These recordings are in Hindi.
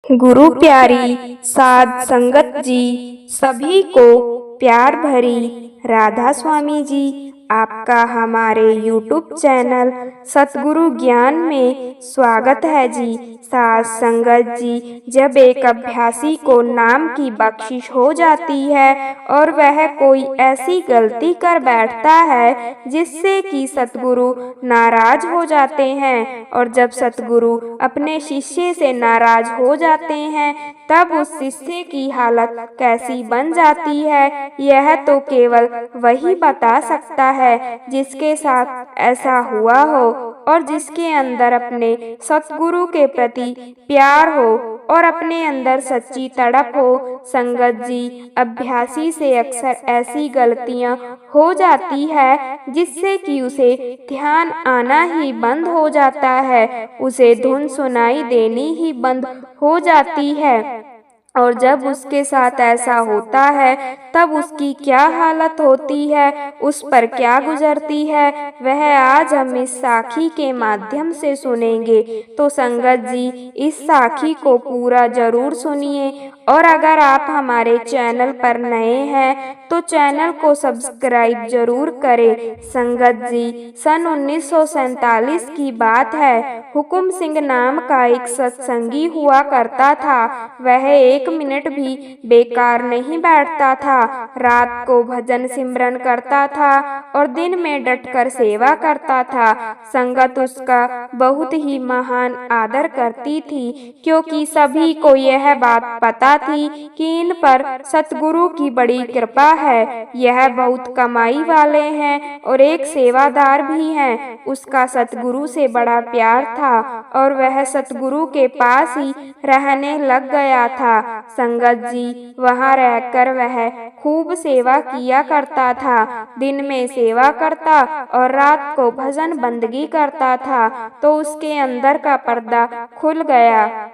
गुरु प्यारी साध संगत जी, सभी को प्यार भरी राधा स्वामी जी, आपका हमारे YouTube चैनल सतगुरु ज्ञान में स्वागत है जी। साध संगत जी, जब एक अभ्यासी को नाम की बख्शिश हो जाती है और वह कोई ऐसी गलती कर बैठता है जिससे कि सतगुरु नाराज हो जाते हैं, और जब सतगुरु अपने शिष्य से नाराज हो जाते हैं तब उस शिष्य की हालत कैसी बन जाती है, यह तो केवल वही बता सकता है जिसके साथ ऐसा हुआ हो और जिसके अंदर अपने सतगुरु के प्रति प्यार हो और अपने अंदर सच्ची तड़प हो। संगत जी, अभ्यासी से अक्सर ऐसी गलतियां हो जाती है जिससे कि उसे ध्यान आना ही बंद हो जाता है, उसे धुन सुनाई देनी ही बंद हो जाती है। और जब उसके साथ ऐसा होता है तब उसकी क्या हालत होती है, उस पर क्या गुजरती है, वह आज हम इस साखी के माध्यम से सुनेंगे। तो संगत जी, इस साखी को पूरा जरूर सुनिए, और अगर आप हमारे चैनल पर नए हैं तो चैनल को सब्सक्राइब जरूर करें। संगत जी, सन 1947 की बात है। हुकुम सिंह नाम का एक सत्संगी हुआ करता था। वह 1 मिनट भी बेकार नहीं बैठता था। रात को भजन सिमरन करता था और दिन में डटकर सेवा करता था। संगत उसका बहुत ही महान आदर करती थी, क्योंकि सभी को यह बात पता थी कि इन पर सतगुरु की बड़ी कृपा है। यह बहुत कमाई वाले हैं और एक सेवादार भी हैं। उसका सतगुरु से बड़ा प्यार था और वह सतगुरु के पास ही रहने लग गया था। संगत जी, वहाँ रहकर वह खूब सेवा किया करता था। दिन में सेवा करता और रात को भजन बंदगी करता था, तो उसके अंदर का पर्दा खुल गया।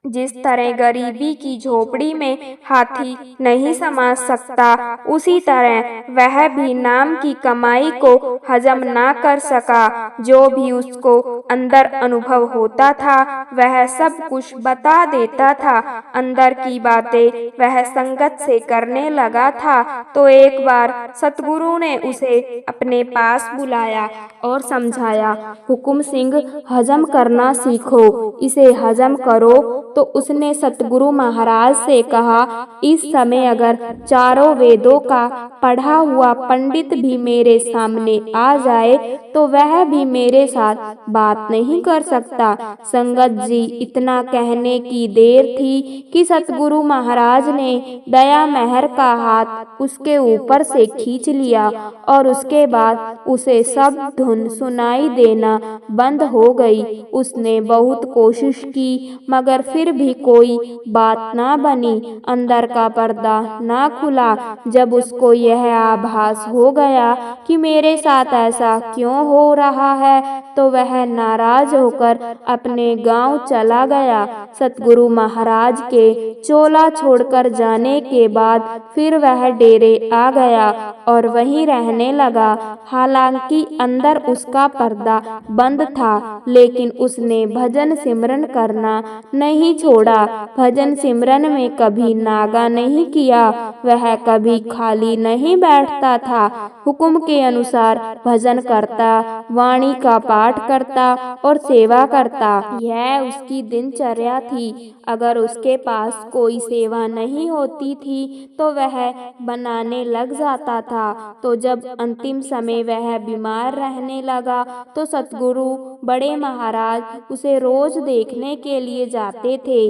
जिस तरह गरीबी की झोपड़ी में हाथी नहीं समा सकता, उसी तरह वह भी नाम की कमाई को हजम ना कर सका। जो भी उसको अंदर अनुभव होता था वह सब कुछ बता देता था। अंदर की बातें वह संगत से करने लगा था। तो एक बार सतगुरु ने उसे अपने पास बुलाया और समझाया, हुकुम सिंह, हजम करना सीखो, इसे हजम करो। तो उसने सतगुरु महाराज से कहा, इस समय अगर चारों वेदों का पढ़ा हुआ पंडित भी मेरे सामने आ जाए तो वह भी मेरे साथ बात नहीं कर सकता। संगत जी, इतना कहने की देर थी कि सतगुरु महाराज ने दया मेहर का हाथ उसके ऊपर से खींच लिया और उसके बाद उसे सब धुन सुनाई देना बंद हो गई। उसने बहुत कोशिश की मगर फिर भी कोई बात ना बनी, अंदर का पर्दा ना खुला। जब उसको यह आभास हो गया कि मेरे साथ ऐसा क्यों हो रहा है तो वह नाराज होकर अपने गांव चला गया। सतगुरु महाराज के चोला छोड़कर जाने के बाद फिर वह डेरे आ गया और वहीं रहने लगा। हालांकि अंदर उसका पर्दा बंद था, लेकिन उसने भजन सिमरन करना नहीं छोड़ा। भजन सिमरन में कभी नागा नहीं किया, वह कभी खाली नहीं बैठता था। हुकुम के अनुसार भजन करता, वाणी का पाठ करता और सेवा करता। यह उसकी दिनचर्या थी। अगर उसके पास कोई सेवा नहीं होती थी तो वह बनाने लग जाता था। तो जब अंतिम समय वह बीमार रहने लगा तो सतगुरु बड़े महाराज उसे रोज देखने के लिए जाते थे।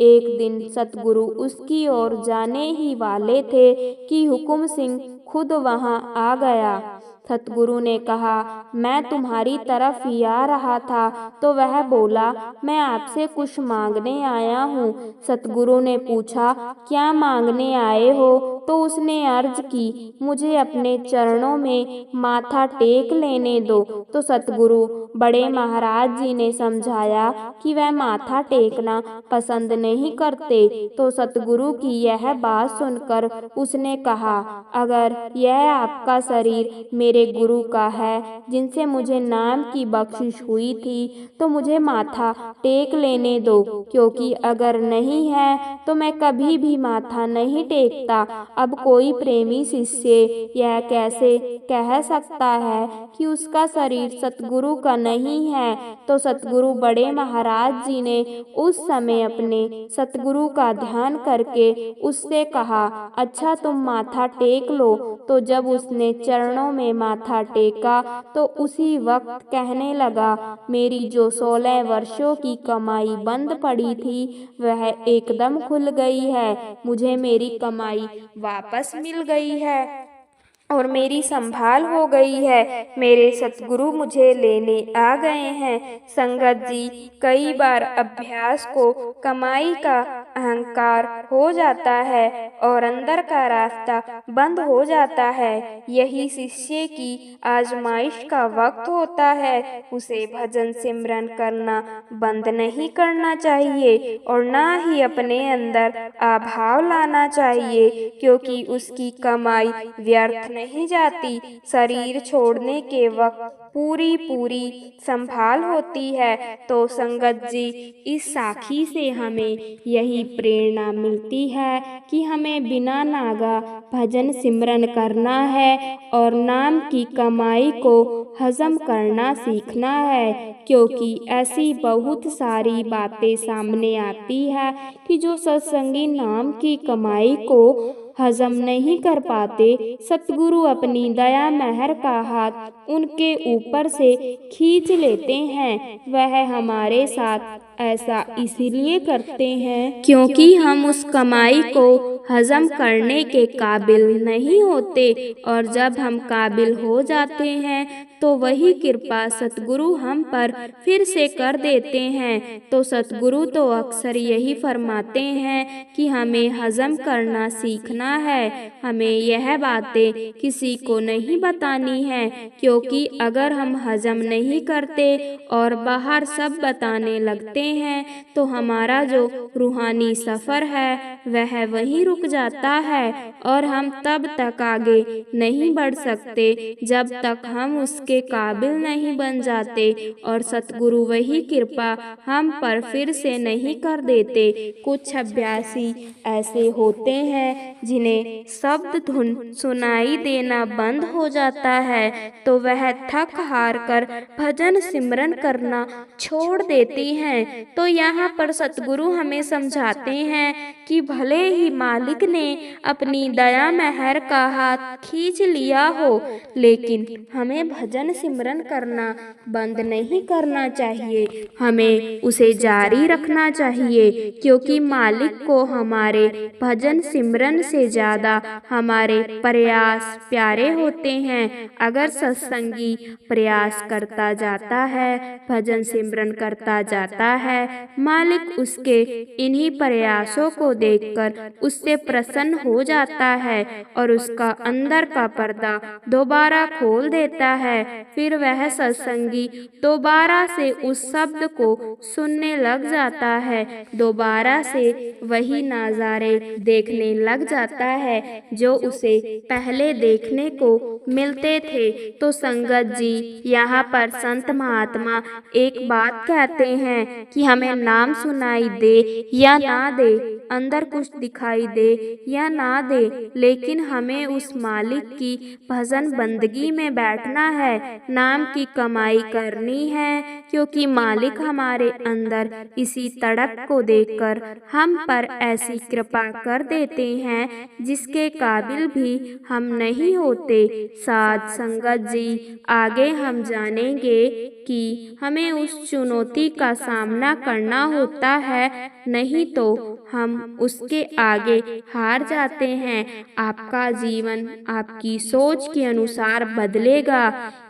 एक दिन सतगुरु उसकी ओर जाने ही वाले थे कि हुकुम सिंह खुद वहां आ गया। सतगुरु ने कहा, मैं तुम्हारी तरफ ही आ रहा था। तो वह बोला, मैं आपसे कुछ मांगने आया हूँ। सतगुरु ने पूछा, क्या मांगने आए हो? तो उसने अर्ज की, मुझे अपने चरणों में माथा टेक लेने दो। तो सतगुरु बड़े महाराज जी ने समझाया कि वह माथा टेकना पसंद नहीं करते। तो सतगुरु की यह बात सुनकर उसने कहा, अगर यह आपका शरीर मेरे गुरु का है जिनसे मुझे नाम की बख्शिश हुई थी, तो मुझे माथा टेक लेने दो, क्योंकि अगर नहीं है तो मैं कभी भी माथा नहीं टेकता। अब कोई प्रेमी शिष्य यह कैसे कह सकता है कि उसका शरीर सतगुरु का नहीं है। तो सतगुरु बड़े महाराज जी ने उस समय अपने सतगुरु का ध्यान करके उससे कहा, अच्छा तुम माथा टेक लो। तो जब उसने चरणों में माथा टेका तो उसी वक्त कहने लगा, मेरी जो 16 वर्षों की कमाई बंद पड़ी थी वह एकदम खुल गई है। मुझे मेरी कमाई वापस मिल गई है और मेरी संभाल हो गई है। मेरे सतगुरु मुझे लेने आ गए हैं। संगत जी, कई बार अभ्यास को कमाई का अहंकार हो जाता है और अंदर का रास्ता बंद हो जाता है। यही शिष्य की आजमाइश का वक्त होता है। उसे भजन सिमरन करना बंद नहीं करना चाहिए और ना ही अपने अंदर अभाव लाना चाहिए, क्योंकि उसकी कमाई व्यर्थ नहीं जाती। शरीर छोड़ने के वक्त पूरी संभाल होती है। तो संगत जी, इस साखी से हमें यही प्रेरणा मिलती है कि हमें बिना नागा भजन सिमरन करना है और नाम की कमाई को हजम करना सीखना है, क्योंकि ऐसी बहुत सारी बातें सामने आती है कि जो सत्संगी नाम की कमाई को हजम नहीं कर पाते। सतगुरु अपनी दया मेहर का हाथ उनके ऊपर से खींच लेते हैं। वह हमारे साथ ऐसा इसीलिए करते हैं क्योंकि हम उस कमाई को हजम करने के काबिल नहीं होते, और जब हम काबिल हो जाते हैं तो वही कृपा सतगुरु हम पर फिर से कर देते हैं। तो सतगुरु तो अक्सर यही फरमाते हैं कि हमें हजम करना सीखना है। हमें यह बातें किसी को नहीं बतानी है, क्योंकि अगर हम हजम नहीं करते और बाहर सब बताने लगते हैं तो हमारा जो रूहानी सफ़र है वह वहीं रुक जाता है और हम तब तक आगे नहीं बढ़ सकते जब तक हम उसके काबिल नहीं बन जाते और सतगुरु वही कृपा हम पर फिर से नहीं कर देते। कुछ अभ्यासी ऐसे होते हैं जिन्हें शब्द धुन सुनाई देना बंद हो जाता है तो वह थक हार कर भजन सिमरन करना छोड़ देती हैं। तो यहाँ पर सतगुरु हमें समझाते हैं कि भले ही मालिक ने अपनी दया मेहर का हाथ खींच लिया हो, लेकिन हमें भजन सिमरन करना बंद नहीं करना चाहिए। हमें उसे जारी रखना चाहिए, क्योंकि मालिक को हमारे भजन सिमरन से ज़्यादा हमारे प्रयास प्यारे होते हैं। अगर सत्संगी प्रयास करता जाता है, भजन सिमरन करता जाता है, मालिक उसके इन्हीं प्रयासों को देखकर उससे प्रसन्न हो जाता है और उसका अंदर का पर्दा दोबारा खोल देता है। फिर वह सत्संगी दोबारा से उस शब्द को सुनने लग जाता है, दोबारा से वही नज़ारे देखने लग जाता है जो उसे पहले देखने को मिलते थे। तो संगत जी, यहाँ पर संत महात्मा एक बात कहते हैं कि हमें नाम सुनाई दे या ना दे, अंदर कुछ दिखाई दे या ना दे, लेकिन हमें उस मालिक की भजन बंदगी में बैठना है, नाम की कमाई करनी है, क्योंकि मालिक हमारे अंदर इसी तड़प को देखकर हम पर ऐसी कृपा कर देते हैं जिसके काबिल भी हम नहीं होते। साथ संगत जी, आगे हम जानेंगे कि हमें उस चुनौती का सामना करना होता है, नहीं तो हम उसके आगे हार जाते हैं। आपका जीवन आपकी सोच के अनुसार बदलेगा,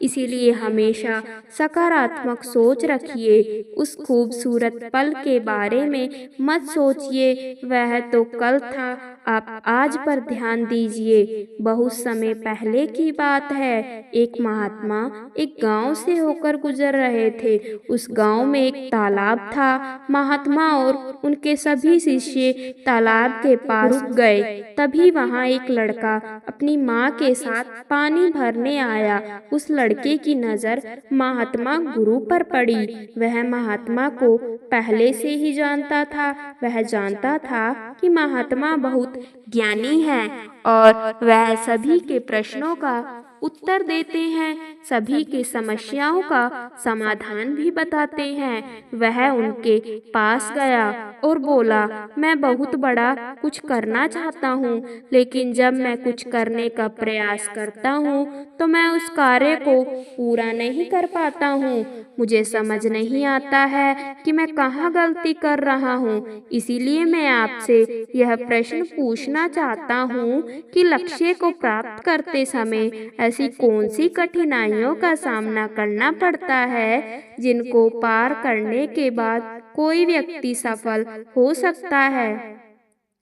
इसीलिए हमेशा सकारात्मक सोच रखिए। उस खूबसूरत पल के बारे में मत सोचिए, वह तो कल था, आप आज पर ध्यान दीजिए। बहुत समय पहले की बात है, एक महात्मा एक गांव से होकर गुजर रहे थे। उस गांव में एक तालाब था। महात्मा और उनके सभी शिष्य तालाब के पास रुक गए। तभी वहां एक लड़का अपनी माँ के साथ पानी भरने आया। उस लड़के की नजर महात्मा गुरु पर पड़ी। वह महात्मा को पहले से ही जानता था। वह जानता था कि महात्मा बहुत ज्ञानी है और वह सभी के प्रश्नों का उत्तर देते हैं, सभी की समस्याओं का समाधान भी बताते हैं। वह उनके पास गया और बोला, मैं बहुत बड़ा कुछ करना चाहता हूँ, लेकिन जब मैं कुछ करने का प्रयास करता हूँ तो मैं उस कार्य को पूरा नहीं कर पाता हूँ। मुझे समझ नहीं आता है कि मैं कहाँ गलती कर रहा हूँ। इसीलिए मैं आपसे यह प्रश्न पूछना चाहता हूँ कि लक्ष्य को प्राप्त करते समय ऐसी कौन सी कठिनाइयों का सामना करना पड़ता है जिनको पार करने के बाद कोई व्यक्ति सफल हो सकता है।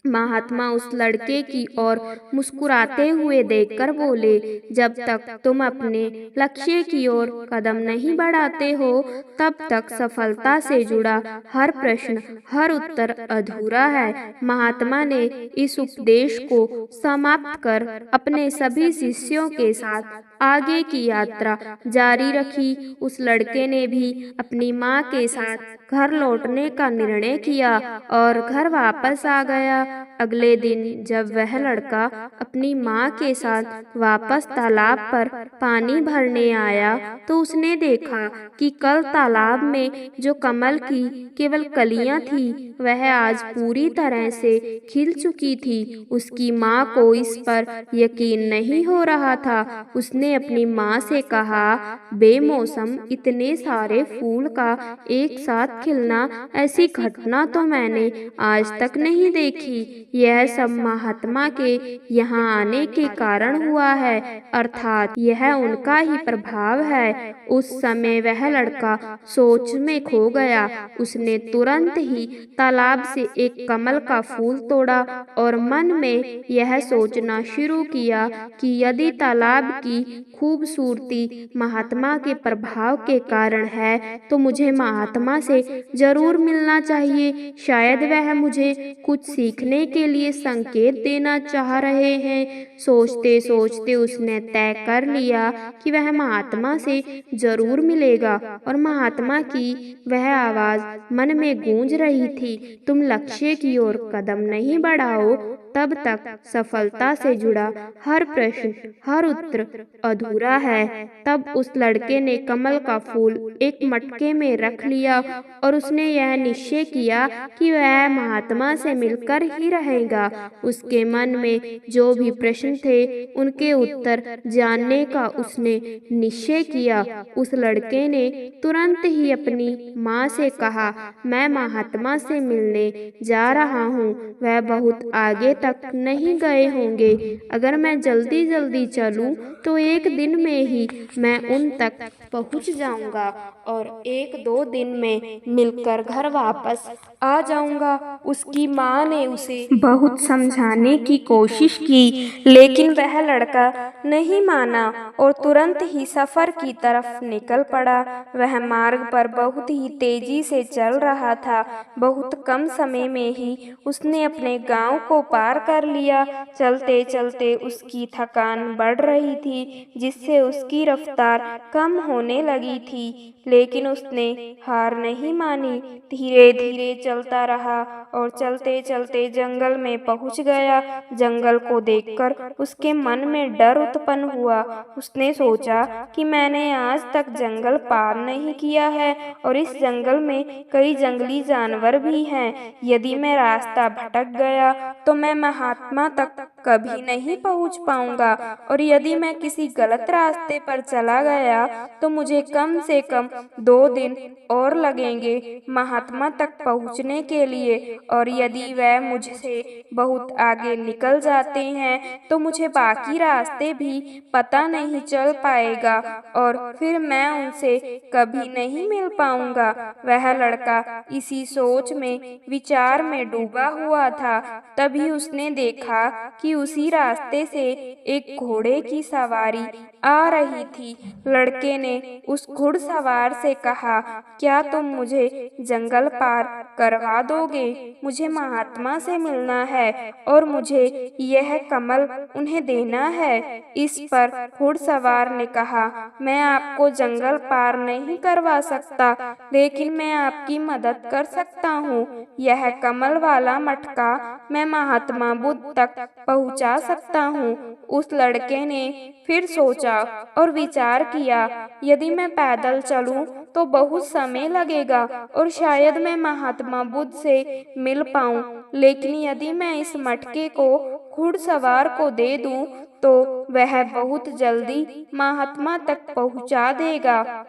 महात्मा उस लड़के की ओर मुस्कुराते हुए देखकर बोले, जब तक तुम अपने लक्ष्य की ओर कदम नहीं बढ़ाते हो, तब तक सफलता से जुड़ा हर प्रश्न, हर उत्तर अधूरा है। महात्मा ने इस उपदेश को समाप्त कर अपने सभी शिष्यों के साथ आगे की यात्रा जारी रखी। उस लड़के ने भी अपनी माँ के साथ घर लौटने का निर्णय किया और घर वापस आ गया। अगले दिन जब वह लड़का अपनी माँ के साथ वापस तालाब पर पानी भरने आया तो उसने देखा कि कल तालाब में जो कमल की केवल कलियां थी, वह आज पूरी तरह से खिल चुकी थी। उसकी माँ को इस पर यकीन नहीं हो रहा था। उसने अपनी माँ से कहा, बेमौसम इतने सारे फूल का एक साथ खिलना, ऐसी घटना तो मैंने आज तक नहीं देखी। यह सब महात्मा के यहाँ आने के कारण हुआ है, अर्थात यह उनका ही प्रभाव है। उस समय वह लड़का सोच में खो गया। उसने तुरंत ही तालाब से एक कमल का फूल तोड़ा और मन में यह सोचना शुरू किया कि यदि तालाब की खूबसूरती महात्मा के प्रभाव के कारण है तो मुझे महात्मा से जरूर मिलना चाहिए। शायद वह मुझे कुछ सीखने के लिए संकेत देना चाह रहे हैं। सोचते सोचते उसने तय कर लिया कि वह महात्मा से जरूर मिलेगा और महात्मा की वह आवाज मन में गूंज रही थी, तुम लक्ष्य की ओर कदम नहीं बढ़ाओ तब तक सफलता से जुड़ा हर प्रश्न, हर उत्तर अधूरा है। तब उस लड़के ने कमल का फूल एक मटके में रख लिया और उसने यह निश्चय किया कि वह महात्मा से मिलकर ही रहेगा। उसके मन में जो भी प्रश्न थे उनके उत्तर जानने का उसने निश्चय किया। उस लड़के ने तुरंत ही अपनी माँ से कहा, मैं महात्मा से मिलने जा रहा हूँ। वह बहुत आगे तक नहीं गए होंगे। अगर मैं जल्दी जल्दी चलूं तो एक दिन में ही मैं उन तक पहुंच जाऊंगा और एक दो दिन में मिलकर घर वापस आ जाऊंगा। उसकी माँ ने उसे बहुत समझाने की कोशिश की, लेकिन वह लड़का नहीं माना और तुरंत ही सफर की तरफ निकल पड़ा। वह मार्ग पर बहुत ही तेजी से चल रहा था। बहुत कम समय में ही उसने अपने गांव को पार कर लिया। चलते चलते उसकी थकान बढ़ रही थी, जिससे उसकी रफ्तार कम होने लगी थी, लेकिन उसने हार नहीं मानी। धीरे धीरे चलता रहा और चलते चलते जंगल में पहुंच गया। जंगल को देखकर उसके मन में डर उत्पन्न हुआ। उसने सोचा कि मैंने आज तक जंगल पार नहीं किया है और इस जंगल में कई जंगली जानवर भी हैं। यदि मैं रास्ता भटक गया तो मैं महात्मा तक कभी नहीं पहुंच पाऊंगा, और यदि मैं किसी गलत रास्ते पर चला गया तो मुझे कम से कम 2 दिन और लगेंगे महात्मा तक पहुंचने के लिए, और यदि वह मुझसे बहुत आगे निकल जाते हैं तो मुझे बाकी रास्ते भी पता नहीं चल पाएगा और फिर मैं उनसे कभी नहीं मिल पाऊंगा। वह लड़का इसी सोच में विचार में डूबा हुआ था। तभी उसने देखा कि उसी रास्ते से एक घोड़े की सवारी आ रही थी। लड़के ने उस घुड़सवार से कहा, क्या तुम मुझे जंगल पार करवा दोगे? मुझे महात्मा से मिलना है और मुझे यह कमल उन्हें देना है। इस पर घुड़सवार ने कहा, मैं आपको जंगल पार नहीं करवा सकता, लेकिन मैं आपकी मदद कर सकता हूँ। यह कमल वाला मटका मैं महात्मा बुद्ध तक पहुँचा सकता हूँ। उस लड़के ने फिर सोचा और विचार किया, यदि मैं पैदल चलूं तो बहुत समय लगेगा और शायद मैं महात्मा बुद्ध से मिल पाऊं, लेकिन यदि मैं इस मटके को घुड़सवार को दे दूं तो वह बहुत जल्दी महात्मा तक पहुंचा देगा।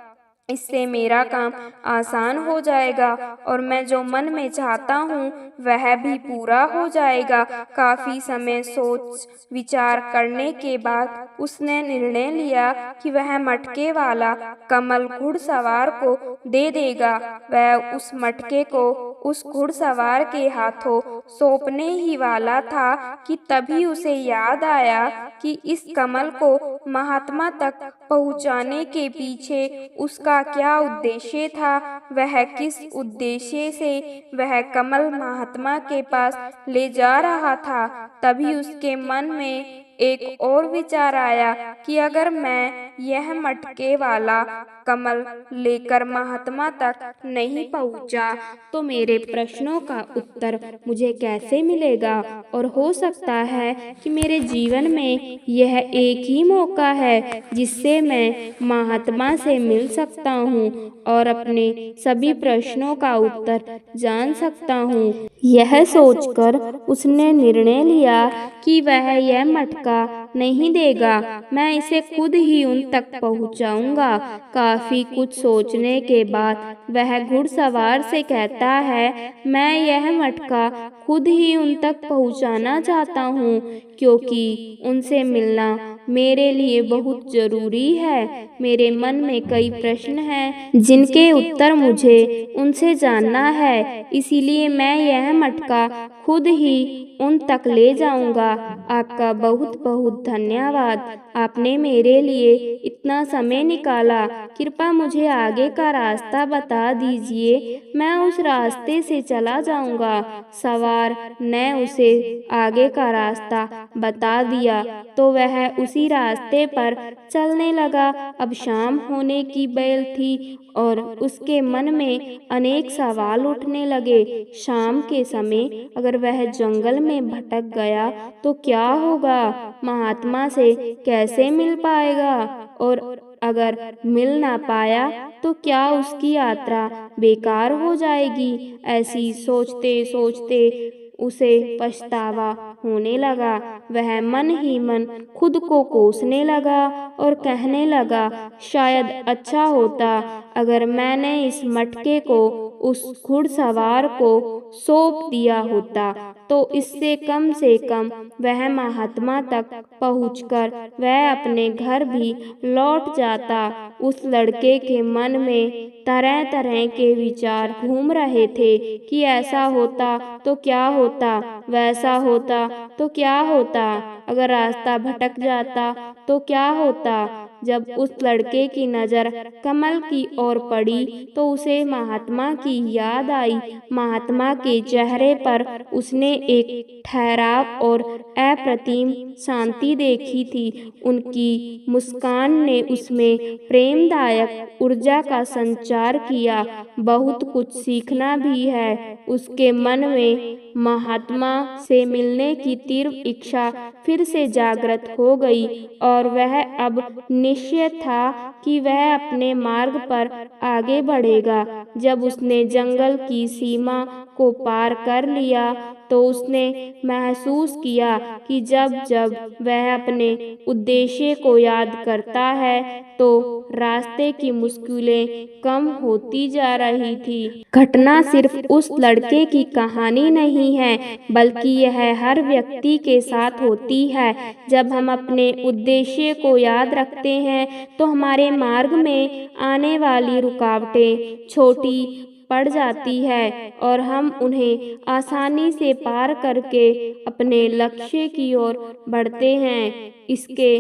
इससे मेरा काम आसान हो जाएगा और मैं जो मन में चाहता हूँ वह भी पूरा हो जाएगा। काफी समय सोच विचार करने के बाद उसने निर्णय लिया कि वह मटके वाला कमल घुड़सवार को दे देगा। वह उस मटके को उस घुड़सवार के हाथों सौंपने ही वाला था कि तभी उसे याद आया कि इस कमल को महात्मा तक पहुंचाने के पीछे उसका क्या उद्देश्य था। वह किस उद्देश्य से वह कमल महात्मा के पास ले जा रहा था। तभी उसके मन में एक और विचार आया कि अगर मैं यह मटके वाला कमल लेकर महात्मा तक नहीं पहुंचा तो मेरे प्रश्नों का उत्तर मुझे कैसे मिलेगा, और हो सकता है कि मेरे जीवन में यह एक ही मौका है जिससे मैं महात्मा से मिल सकता हूँ और अपने सभी प्रश्नों का उत्तर जान सकता हूँ। यह सोचकर उसने निर्णय लिया कि वह यह मटका नहीं देगा, मैं इसे खुद ही उन तक पहुंचाऊंगा। काफी कुछ सोचने के बाद वह घुड़सवार से कहता है, मैं यह मटका खुद ही उन तक पहुंचाना चाहता हूँ क्योंकि उनसे मिलना मेरे लिए बहुत जरूरी है। मेरे मन में कई प्रश्न हैं जिनके उत्तर मुझे उनसे जानना है, इसीलिए मैं यह मटका खुद ही उन तक ले जाऊंगा। आपका बहुत बहुत धन्यवाद, आपने मेरे लिए इतना समय निकाला। कृपया मुझे आगे का रास्ता बता दीजिए, मैं उस रास्ते से चला जाऊंगा। सवार ने उसे आगे का रास्ता बता दिया तो वह उसी रास्ते पर चलने लगा। अब शाम होने की बेल थी और उसके मन में अनेक सवाल उठने लगे। शाम के समय अगर वह जंगल में भटक गया तो क्या होगा? महात्मा से कैसे मिल पाएगा? और अगर मिल ना पाया तो क्या उसकी यात्रा बेकार हो जाएगी? ऐसी सोचते सोचते उसे पछतावा होने लगा। वह मन ही मन खुद को कोसने लगा और कहने लगा, शायद अच्छा होता अगर मैंने इस मटके को उस घुड़सवार को सौंप दिया होता, तो इससे कम से कम वह महात्मा तक पहुंचकर वह अपने घर भी लौट जाता। उस लड़के के मन में तरह तरह के विचार घूम रहे थे कि ऐसा होता तो क्या होता, वैसा होता तो क्या होता, अगर रास्ता भटक जाता तो क्या होता। जब उस लड़के की नज़र कमल की ओर पड़ी तो उसे महात्मा की याद आई। महात्मा के चेहरे पर उसने एक ठहराव और अप्रतिम शांति देखी थी। उनकी मुस्कान ने उसमें प्रेमदायक ऊर्जा का संचार किया। बहुत कुछ सीखना भी है। उसके मन में महात्मा से मिलने की तीव्र इच्छा फिर से जागृत हो गई और वह अब निश्चय था कि वह अपने मार्ग पर आगे बढ़ेगा। जब उसने जंगल की सीमा को पार कर लिया तो उसने महसूस किया कि जब जब वह अपने उद्देश्य को याद करता है तो रास्ते की मुश्किलें कम होती जा रही थी। घटना सिर्फ उस लड़के की कहानी नहीं है, बल्कि यह हर व्यक्ति के साथ होती है। जब हम अपने उद्देश्य को याद रखते हैं तो हमारे मार्ग में आने वाली रुकावटें छोटी पड़ जाती है और हम उन्हें आसानी से पार करके अपने लक्ष्य की ओर बढ़ते हैं। इसके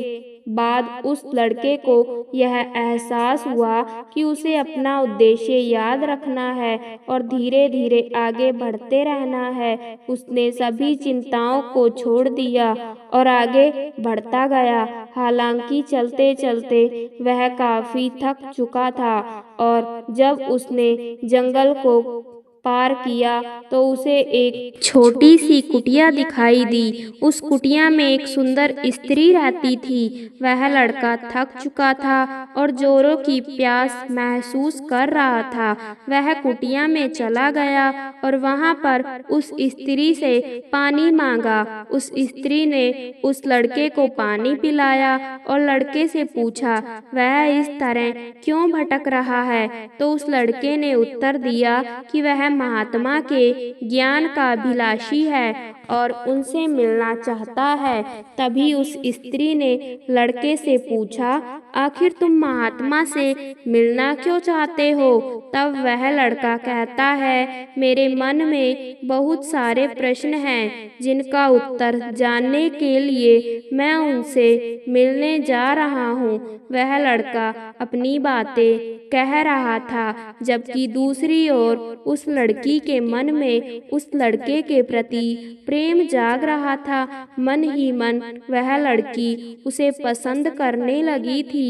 बाद उस लड़के को यह एहसास हुआ कि उसे अपना उद्देश्य याद रखना है और धीरे धीरे आगे बढ़ते रहना है। उसने सभी चिंताओं को छोड़ दिया और आगे बढ़ता गया। हालांकि चलते चलते वह काफी थक चुका था और जब उसने जंगल को पार किया तो उसे एक छोटी सी कुटिया दिखाई दी। उस कुटिया में एक सुंदर स्त्री रहती थी। वह लड़का थक चुका था और जोरों की प्यास महसूस कर रहा था। वह कुटिया में चला गया और वहां पर उस स्त्री से पानी मांगा। उस स्त्री ने उस लड़के को पानी पिलाया और लड़के से पूछा वह इस तरह क्यों भटक रहा है। तो उस लड़के ने उत्तर दिया कि वह महात्मा के ज्ञान का अभिलाषी है और उनसे मिलना चाहता है। तभी उस स्त्री ने लड़के से पूछा आखिर तुम महात्मा से मिलना क्यों चाहते हो। तब वह लड़का कहता है मेरे मन में बहुत सारे प्रश्न हैं जिनका उत्तर जानने के लिए मैं उनसे मिलने जा रहा हूँ। वह लड़का अपनी बातें कह रहा था जबकि दूसरी ओर उस लड़की के मन में उस लड़के के प्रति प्रेम जाग रहा था। मन ही मन वह लड़की उसे पसंद करने लगी थी।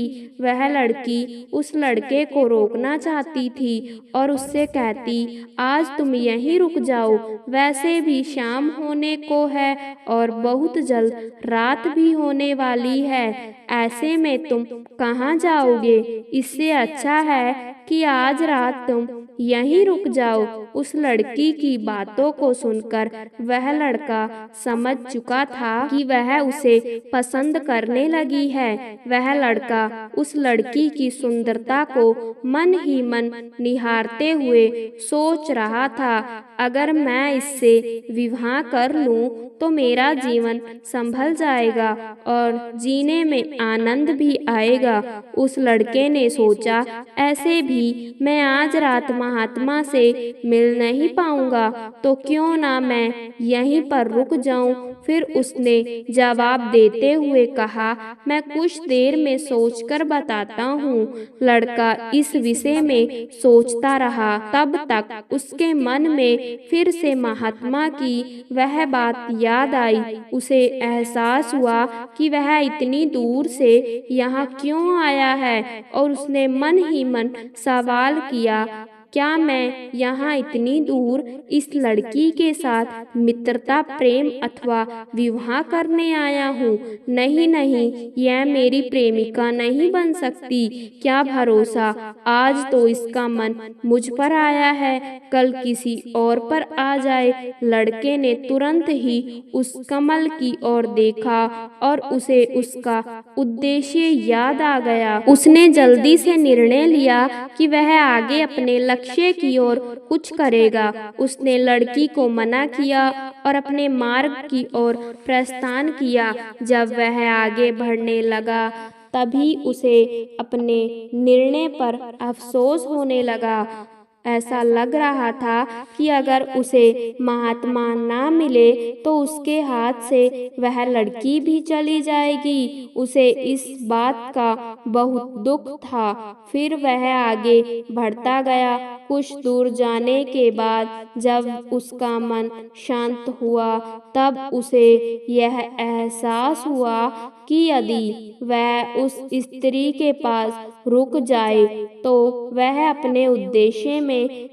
वह लड़की उस लड़के को रोकना चाहती थी और उससे कहती आज तुम यहीं रुक जाओ, वैसे भी शाम होने को है और बहुत जल्द रात भी होने वाली है। ऐसे में तुम कहाँ जाओगे। इससे अच्छा है कि आज रात तुम यहीं रुक जाओ। उस लड़की की बातों को सुनकर वह लड़का समझ चुका था कि वह उसे पसंद करने लगी है। वह लड़का उस लड़की की सुंदरता को मन ही मन निहारते हुए सोच रहा था अगर मैं इससे विवाह कर लूं तो मेरा जीवन संभल जाएगा और जीने में आनंद भी आएगा। उस लड़के ने सोचा ऐसे भी मैं आज रात महात्मा से मिल नहीं पाऊंगा तो क्यों ना मैं यहीं पर रुक जाऊं। फिर उसने जवाब देते हुए कहा मैं कुछ देर में सोचकर बताता हूँ। लड़का इस विषय में सोचता रहा। तब तक उसके मन में फिर से महात्मा की वह बात याद आई। उसे एहसास हुआ कि वह इतनी दूर से यहाँ क्यों आया है और उसने मन ही मन सवाल किया क्या मैं यहाँ इतनी दूर इस लड़की के साथ मित्रता प्रेम अथवा विवाह करने आया हूँ। नहीं नहीं, यह मेरी प्रेमिका नहीं बन सकती। क्या भरोसा आज तो इसका मन मुझ पर आया है, कल किसी और पर आ जाए। लड़के ने तुरंत ही उस कमल की ओर देखा और उसे उसका उद्देश्य याद आ गया। उसने जल्दी से निर्णय लिया कि वह आगे अपने लक्ष्य की ओर कुछ करेगा। उसने लड़की को मना किया और अपने मार्ग की ओर प्रस्थान किया। जब वह आगे बढ़ने लगा तभी उसे अपने निर्णय पर अफसोस होने लगा। ऐसा लग रहा था कि अगर उसे महात्मा ना मिले तो उसके हाथ से वह लड़की भी चली जाएगी। उसे इस बात का बहुत दुख था। फिर वह आगे बढ़ता गया। कुछ दूर जाने के बाद जब उसका मन शांत हुआ तब उसे यह एहसास हुआ कि यदि वह उस स्त्री के पास रुक जाए तो वह अपने उद्देश्य में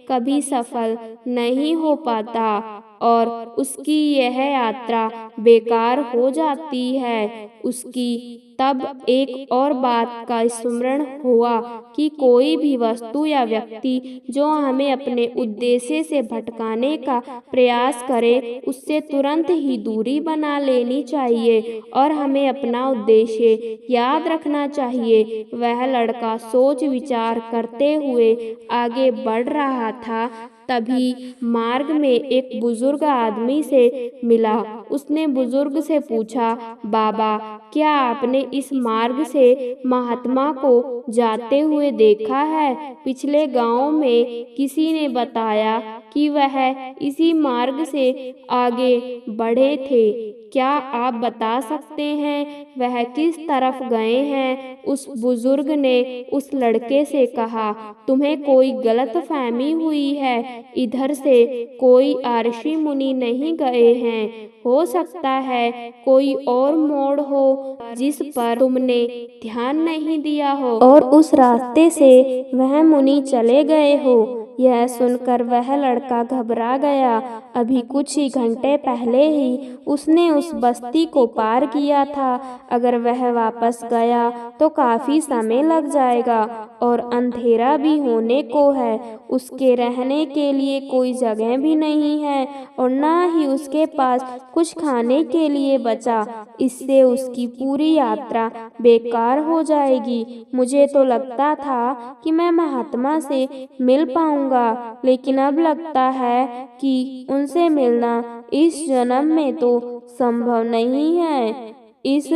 कभी सफल नहीं हो पाता और उसकी यह यात्रा बेकार हो जाती है। उसकी तब एक और बात का स्मरण हुआ कि कोई भी वस्तु या व्यक्ति जो हमें अपने उद्देश्य से भटकाने का प्रयास करे, उससे तुरंत ही दूरी बना लेनी चाहिए और हमें अपना उद्देश्य याद रखना चाहिए। वह लड़का सोच विचार करते हुए आगे बढ़ रहा था। तभी मार्ग में एक बुजुर्ग आदमी से मिला। उसने बुजुर्ग से पूछा, बाबा, क्या आपने इस मार्ग से महात्मा को जाते हुए देखा है? पिछले गांव में किसी ने बताया कि वह इसी मार्ग से आगे बढ़े थे। क्या आप बता सकते हैं वह किस तरफ गए हैं? उस बुजुर्ग ने उस लड़के से कहा, तुम्हें कोई गलतफहमी हुई है। इधर से कोई ऋषि मुनि नहीं गए हैं। हो सकता है कोई और मोड़ हो जिस पर तुमने ध्यान नहीं दिया हो और उस रास्ते से वह मुनि चले गए हो। यह सुनकर वह लड़का घबरा गया। अभी कुछ ही घंटे पहले ही उसने उस बस्ती को पार किया था। अगर वह वापस गया तो काफी समय लग जाएगा और अंधेरा भी होने को है। उसके रहने के लिए कोई जगह भी नहीं है और न ही उसके पास कुछ खाने के लिए बचा। इससे उसकी पूरी यात्रा बेकार हो जाएगी। मुझे तो लगता था कि मैं महात्मा से मिल पाऊंगा, लेकिन अब लगता है कि उनसे मिलना इस जन्म में तो संभव नहीं है। इस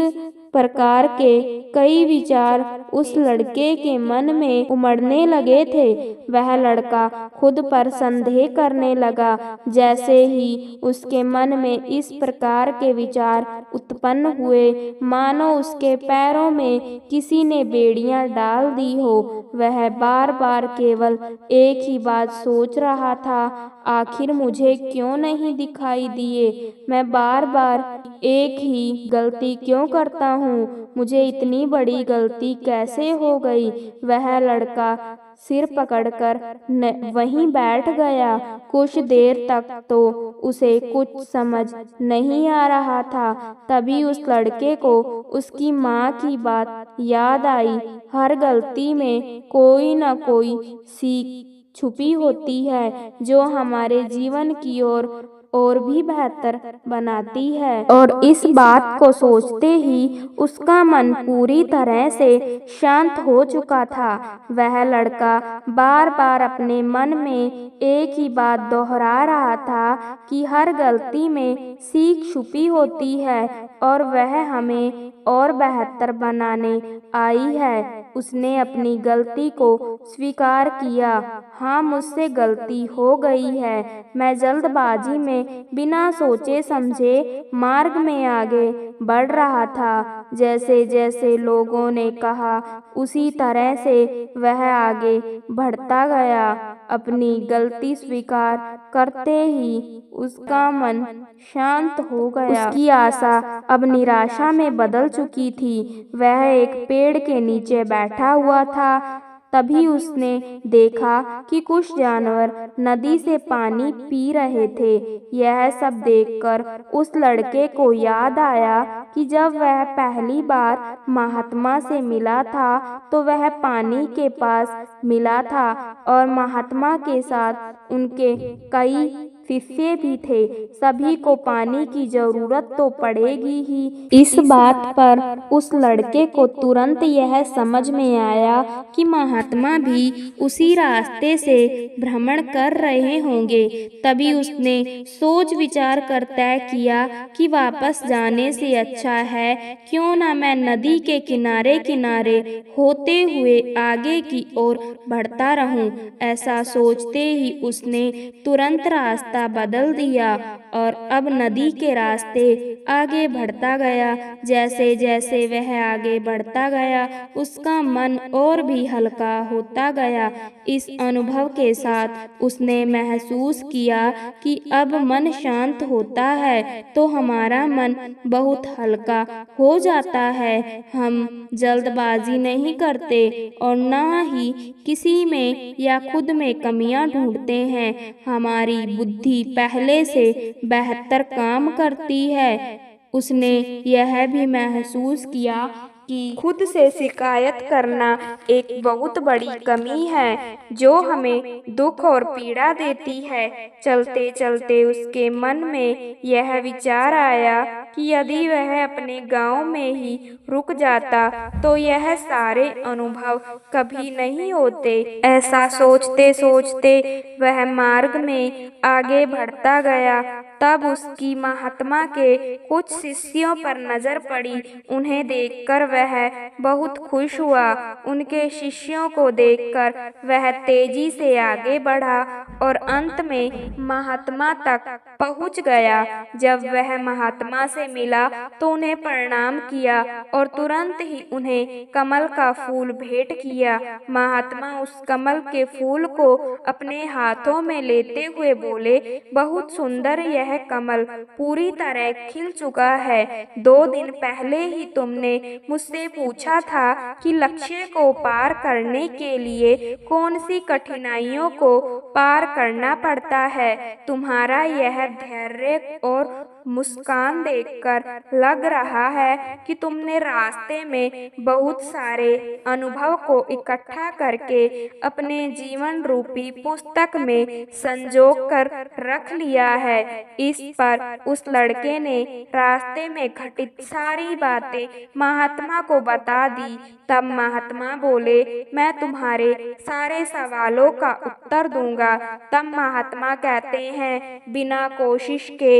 प्रकार के कई विचार उस लड़के के मन में उमड़ने लगे थे। वह लड़का खुद पर संदेह करने लगा। जैसे ही उसके मन में इस प्रकार के विचार उत्पन्न हुए, मानो उसके पैरों में किसी ने बेड़ियां डाल दी हो। वह बार बार केवल एक ही बात सोच रहा था, आखिर मुझे क्यों नहीं दिखाई दिए? मैं बार बार एक ही गलती क्यों करता हूँ? मुझे इतनी बड़ी गलती कैसे हो गई? वह लड़का सिर पकड़कर वहीं बैठ गया। कुछ देर तक तो उसे कुछ समझ नहीं आ रहा था। तभी उस लड़के को उसकी माँ की बात याद आई। हर गलती में कोई न कोई सीख छुपी होती है जो हमारे जीवन की और भी बेहतर बनाती है। और इस बात को सोचते ही उसका मन पूरी तरह से शांत हो चुका था। वह लड़का बार बार अपने मन में एक ही बात दोहरा रहा था कि हर गलती में सीख छुपी होती है और वह हमें और बेहतर बनाने आई है। उसने अपनी गलती को स्वीकार किया। हाँ, मुझसे गलती हो गई है। मैं जल्दबाजी में बिना सोचे समझे मार्ग में आगे बढ़ रहा था। जैसे जैसे लोगों ने कहा, उसी तरह से वह आगे बढ़ता गया। अपनी गलती स्वीकार करते ही उसका मन शांत हो गया। उसकी आशा अब निराशा में बदल चुकी थी। वह एक पेड़ के नीचे बैठा हुआ था। तभी उसने देखा कि कुछ जानवर नदी से पानी पी रहे थे। यह सब देखकर उस लड़के को याद आया कि जब वह पहली बार महात्मा से मिला था तो वह पानी के पास मिला था और महात्मा के साथ उनके कई शिष्य भी थे। सभी को पानी की जरूरत तो पड़ेगी ही। इस बात पर उस लड़के को तुरंत यह समझ में आया कि महात्मा भी उसी रास्ते से भ्रमण कर रहे होंगे। तभी उसने सोच विचार कर तय किया कि वापस जाने से अच्छा है क्यों ना मैं नदी के किनारे किनारे होते हुए आगे की ओर बढ़ता रहूं। ऐसा सोचते ही उसने तुरंत रास्ता बदल दिया और अब नदी के रास्ते आगे बढ़ता गया। जैसे जैसे वह आगे बढ़ता गया, उसका मन और भी हल्का होता गया। इस अनुभव के साथ उसने महसूस किया कि अब मन शांत होता है तो हमारा मन बहुत हल्का हो जाता है। हम जल्दबाजी नहीं करते और न ही किसी में या खुद में कमियां ढूंढते हैं। हमारी बुद्धि पहले से बेहतर काम करती है। उसने यह भी महसूस किया कि खुद से शिकायत करना एक बहुत बड़ी कमी है जो हमें दुख और पीड़ा देती है। चलते चलते उसके मन में यह विचार आया कि यदि वह अपने गांव में ही रुक जाता तो यह सारे अनुभव कभी नहीं होते। ऐसा सोचते सोचते वह मार्ग में आगे बढ़ता गया। तब उसकी महात्मा के कुछ शिष्यों पर नजर पड़ी। उन्हें देखकर वह बहुत खुश हुआ। उनके शिष्यों को देखकर वह तेजी से आगे बढ़ा और अंत में महात्मा तक पहुंच गया। जब वह महात्मा से मिला तो उन्हें प्रणाम किया और तुरंत ही उन्हें कमल का फूल भेंट किया। महात्मा उस कमल के फूल को अपने हाथों में लेते हुए बोले, बहुत सुंदर यह कमल पूरी तरह खिल चुका है। 2 दिन पहले ही तुमने मुझसे पूछा था कि लक्ष्य को पार करने के लिए कौन सी कठिनाइयों को पार करना पड़ता है। तुम्हारा यह धैर्य और मुस्कान देखकर लग रहा है कि तुमने रास्ते में बहुत सारे अनुभव को इकट्ठा करके अपने जीवन रूपी पुस्तक में संजो कर रख लिया है। इस पर उस लड़के ने रास्ते में घटित सारी बातें महात्मा को बता दी। तब महात्मा बोले, मैं तुम्हारे सारे सवालों का उत्तर दूंगा। तब महात्मा कहते हैं, बिना कोशिश के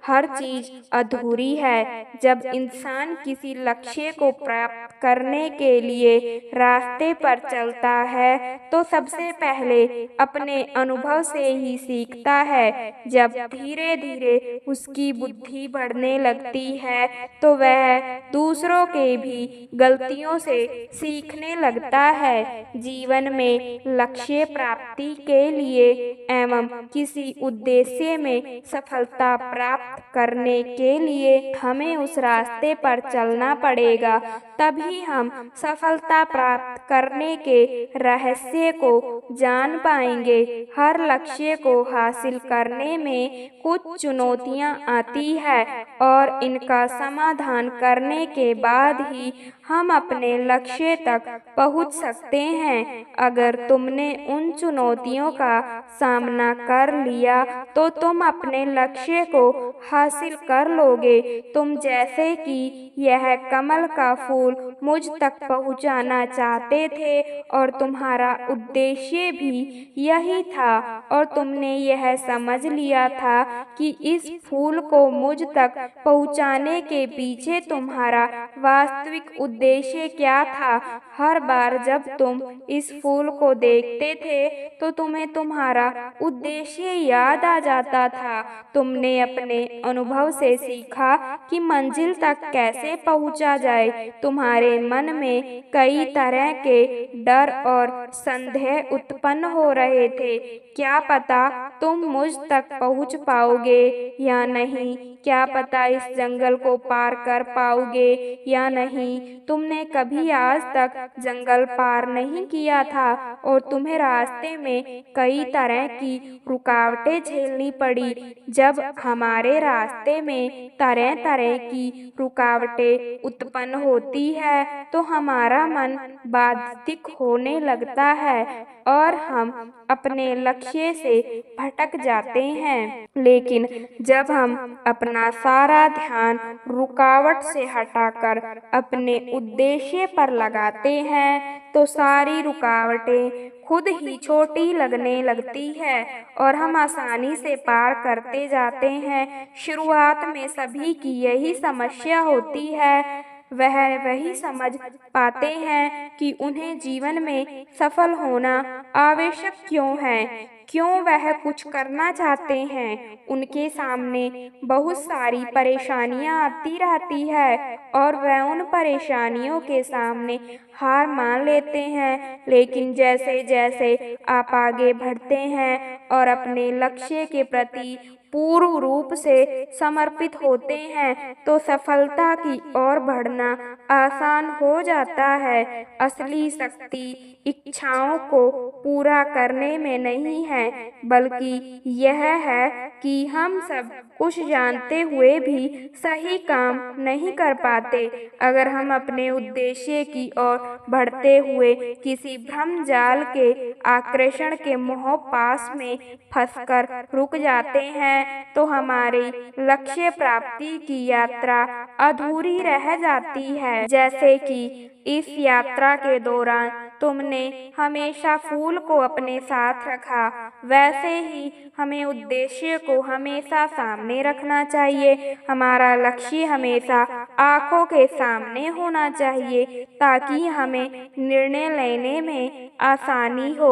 हर चीज अधूरी है। जब इंसान किसी लक्ष्य को प्राप्त करने के लिए रास्ते पर चलता है तो सबसे पहले अपने अनुभव से ही सीखता है। जब धीरे धीरे उसकी बुद्धि बढ़ने लगती है तो वह दूसरों के भी गलतियों से सीखने लगता है। जीवन में लक्ष्य प्राप्ति के लिए एवं किसी उद्देश्य में सफलता प्राप्त करने के लिए हमें उस रास्ते पर चलना पड़ेगा। तभी हम सफलता प्राप्त करने के रहस्य को जान पाएंगे। हर लक्ष्य को हासिल करने में कुछ चुनौतियां आती है और इनका समाधान करने के बाद ही हम अपने लक्ष्य तक पहुंच सकते हैं। अगर तुमने उन चुनौतियों का सामना कर लिया तो तुम अपने लक्ष्य को हासिल कर लोगे। तुम जैसे कि यह कमल का फूल मुझ तक पहुंचाना चाहते थे और तुम्हारा उद्देश्य भी यही था और तुमने यह समझ लिया था कि इस फूल को मुझ तक पहुंचाने के पीछे तुम्हारा वास्तविक उद्देश्य क्या था। हर बार जब तुम इस फूल को देखते थे तो तुम्हें तुम्हारा उद्देश्य याद आ जाता था। तुमने अपने अनुभव से सीखा कि मंजिल तक कैसे पहुंचा जाए। तुम्हारे मन में कई तरह के डर और संदेह उत्पन्न हो रहे थे। क्या पता तुम मुझ तक पहुंच पाओगे या नहीं, क्या पता इस जंगल को पार कर पाओगे या नहीं। तुमने कभी आज तक जंगल पार नहीं किया था और तुम्हें रास्ते में कई तरह की रुकावटें झेलनी पड़ी। जब हमारे रास्ते में तरह तरह की रुकावटें उत्पन्न होती है तो हमारा मन बाधित होने लगता है और हम अपने लक्ष्य से भटक जाते हैं। लेकिन जब हम अपना सारा ध्यान रुकावट से हटाकर अपने उद्देश्य पर लगाते हैं तो सारी रुकावटें खुद ही छोटी लगने लगती है और हम आसानी से पार करते जाते हैं। शुरुआत में सभी की यही समस्या होती है। वह वही समझ पाते हैं कि उन्हें जीवन में सफल होना आवश्यक क्यों है, क्यों वह कुछ करना चाहते हैं। उनके सामने बहुत सारी परेशानियां आती रहती है और वह उन परेशानियों के सामने हार मान लेते हैं। लेकिन जैसे जैसे आप आगे बढ़ते हैं और अपने लक्ष्य के प्रति पूर्ण रूप से समर्पित होते हैं तो सफलता की ओर बढ़ना आसान हो जाता है। असली शक्ति इच्छाओं को पूरा करने में नहीं है, बल्कि यह है कि हम सब कुछ जानते हुए भी सही काम नहीं कर पाते। अगर हम अपने उद्देश्य की ओर बढ़ते हुए किसी भ्रम जाल के आकर्षण के मोह पास में फंसकर रुक जाते हैं तो हमारी लक्ष्य प्राप्ति की यात्रा अधूरी रह जाती है। जैसे कि इस यात्रा के दौरान तुमने हमेशा फूल को अपने साथ रखा, वैसे ही हमें उद्देश्य को हमेशा सामने रखना चाहिए। हमारा लक्ष्य हमेशा आंखों के सामने होना चाहिए ताकि हमें निर्णय लेने में आसानी हो।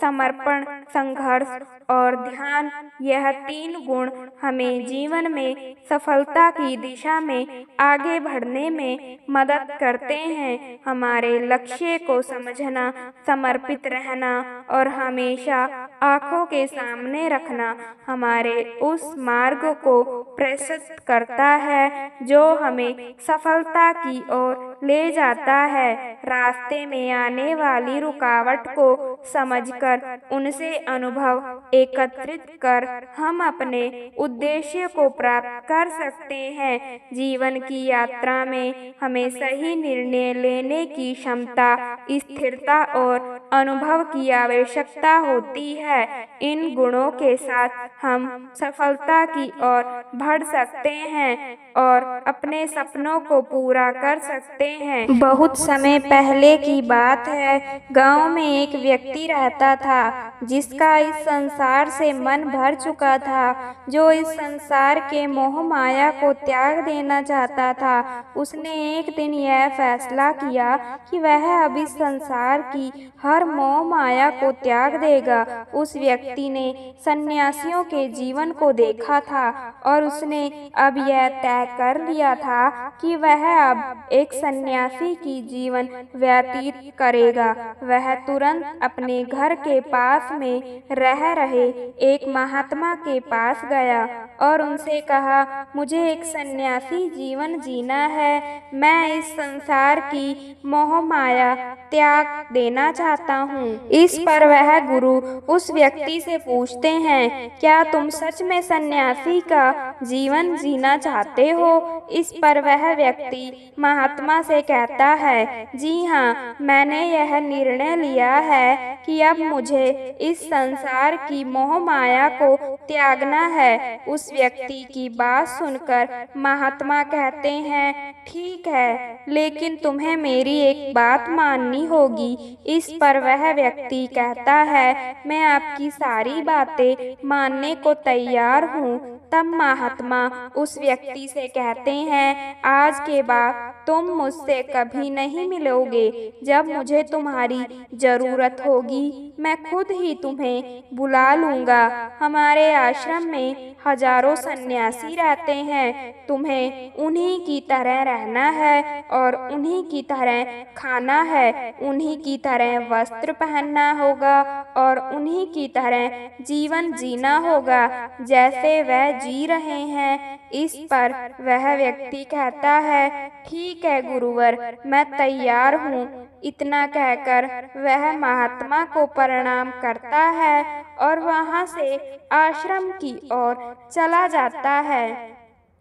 समर्पण, संघर्ष और ध्यान, यह 3 गुण हमें जीवन में सफलता की दिशा में आगे बढ़ने में मदद करते हैं। हमारे लक्ष्य को समझना, समर्पित रहना और हमेशा आंखों के सामने रखना हमारे उस मार्ग को प्रशस्त करता है जो हमें सफलता की ओर ले जाता है। रास्ते में आने वाली रुकावट को समझकर उनसे अनुभव एकत्रित कर हम अपने उद्देश्य को प्राप्त कर सकते हैं। जीवन की यात्रा में हमें सही निर्णय लेने की क्षमता, स्थिरता और अनुभव की आवश्यकता होती है। इन गुणों के साथ हम सफलता की ओर बढ़ सकते हैं और अपने सपनों को पूरा कर सकते हैं। बहुत समय पहले की बात है, गांव में एक व्यक्ति रहता था जिसका इस संसार से मन भर चुका था, जो इस संसार के मोह माया को त्याग देना चाहता था। उसने एक दिन यह फैसला किया कि वह अब इस संसार की हर मोह माया को त्याग देगा। उस व्यक्ति ने सन्यासियों के जीवन को देखा था और उसने अब यह तय कर लिया था कि वह अब एक सन्यासी की जीवन व्यतीत करेगा। वह तुरंत अपने घर के पास में रह रहे एक महात्मा के पास गया और उनसे कहा, मुझे एक सन्यासी जीवन जीना है। मैं इस संसार की मोह माया त्याग देना चाहता हूँ। इस पर वह गुरु उस व्यक्ति से पूछते हैं, क्या तुम सच में सन्यासी का जीवन जीना चाहते हो? इस पर वह व्यक्ति महात्मा से कहता है, जी हाँ, मैंने यह निर्णय लिया है कि अब मुझे इस संसार की मोह माया को त्यागना है। उस व्यक्ति की बात सुनकर महात्मा कहते हैं, ठीक है, लेकिन तुम्हें मेरी एक बात माननी होगी। इस पर वह व्यक्ति कहता है, मैं आपकी सारी बातें मानने को तैयार हूँ। तब महात्मा उस व्यक्ति से कहते हैं, आज के बाद तुम मुझसे कभी नहीं मिलोगे। जब मुझे तुम्हारी जरूरत होगी मैं खुद ही तुम्हें बुला लूँगा। हमारे आश्रम में हजारों सन्यासी रहते हैं, तुम्हें उन्हीं की तरह रहना है और उन्हीं की तरह खाना है, उन्हीं की तरह वस्त्र पहनना होगा और उन्हीं की तरह जीवन जीना होगा जैसे वह जी रहे हैं। इस पर वह व्यक्ति कहता है, ठीक है गुरुवर, मैं तैयार हूँ। इतना कहकर वह महात्मा को प्रणाम करता है और वहाँ से आश्रम की ओर चला जाता है।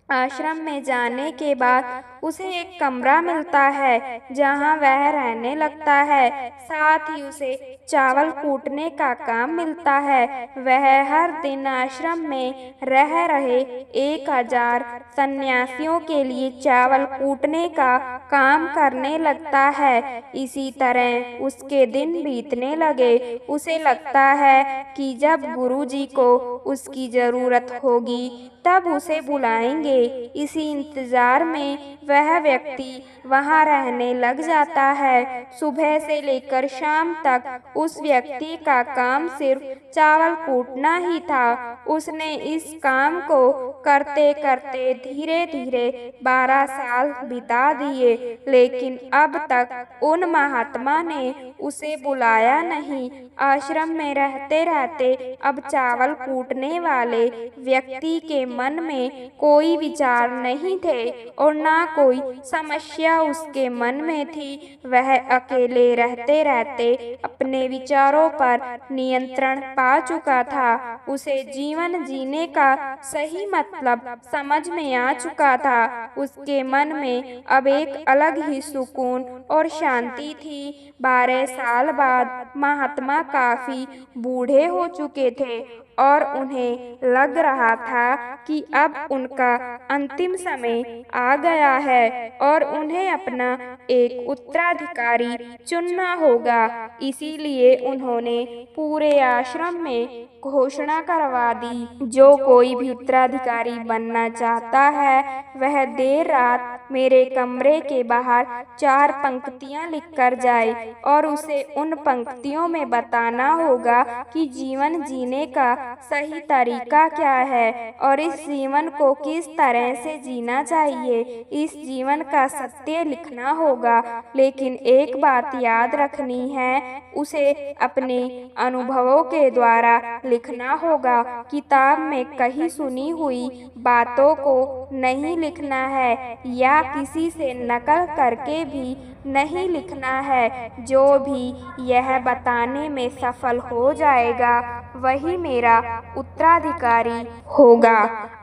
आश्रम में जाने के बाद उसे एक कमरा मिलता है जहाँ वह रहने लगता है। साथ ही उसे चावल कूटने का काम मिलता है। वह हर दिन आश्रम में रह रहे 1000 सन्यासियों के लिए चावल कूटने का काम करने लगता है। इसी तरह उसके दिन बीतने लगे। उसे लगता है कि जब गुरुजी को उसकी जरूरत होगी तब उसे बुलाएंगे। इसी इंतजार में वह व्यक्ति वहां रहने लग जाता है। सुबह से लेकर शाम तक उस व्यक्ति का काम सिर्फ चावल कूटना ही था। उसने इस काम को करते करते धीरे धीरे 12 साल बिता दिए, लेकिन अब तक उन महात्मा ने उसे बुलाया नहीं। आश्रम में रहते रहते अब चावल कूटने वाले व्यक्ति के मन में कोई विचार नहीं थे और ना कोई समस्या उसके मन में थी। वह अकेले रहते रहते अपने विचारों पर नियंत्रण पा चुका था। उसे जीवन जीने का सही मतलब समझ में आ चुका था। उसके मन में अब एक अलग ही सुकून और शांति थी। 12 साल बाद महात्मा काफी बूढ़े हो चुके थे और उन्हें लग रहा था कि अब उनका अंतिम समय आ गया है और उन्हें अपना एक उत्तराधिकारी चुनना होगा। इसीलिए उन्होंने पूरे आश्रम में घोषणा करवा दी, जो कोई भी उत्तराधिकारी बनना चाहता है वह देर रात मेरे कमरे के बाहर 4 पंक्तियां लिखकर जाए और उसे उन पंक्तियों में बताना होगा कि जीवन जीने का सही तरीका क्या है और इस जीवन को किस तरह से जीना चाहिए। इस जीवन का सत्य लिखना होगा, लेकिन एक बात याद रखनी है, उसे अपने अनुभवों के द्वारा लिखना होगा। किताब में कहीं सुनी हुई बातों को नहीं लिखना है या किसी से नकल करके भी नहीं लिखना है। जो भी यह बताने में सफल हो जाएगा वही मेरा उत्तराधिकारी होगा।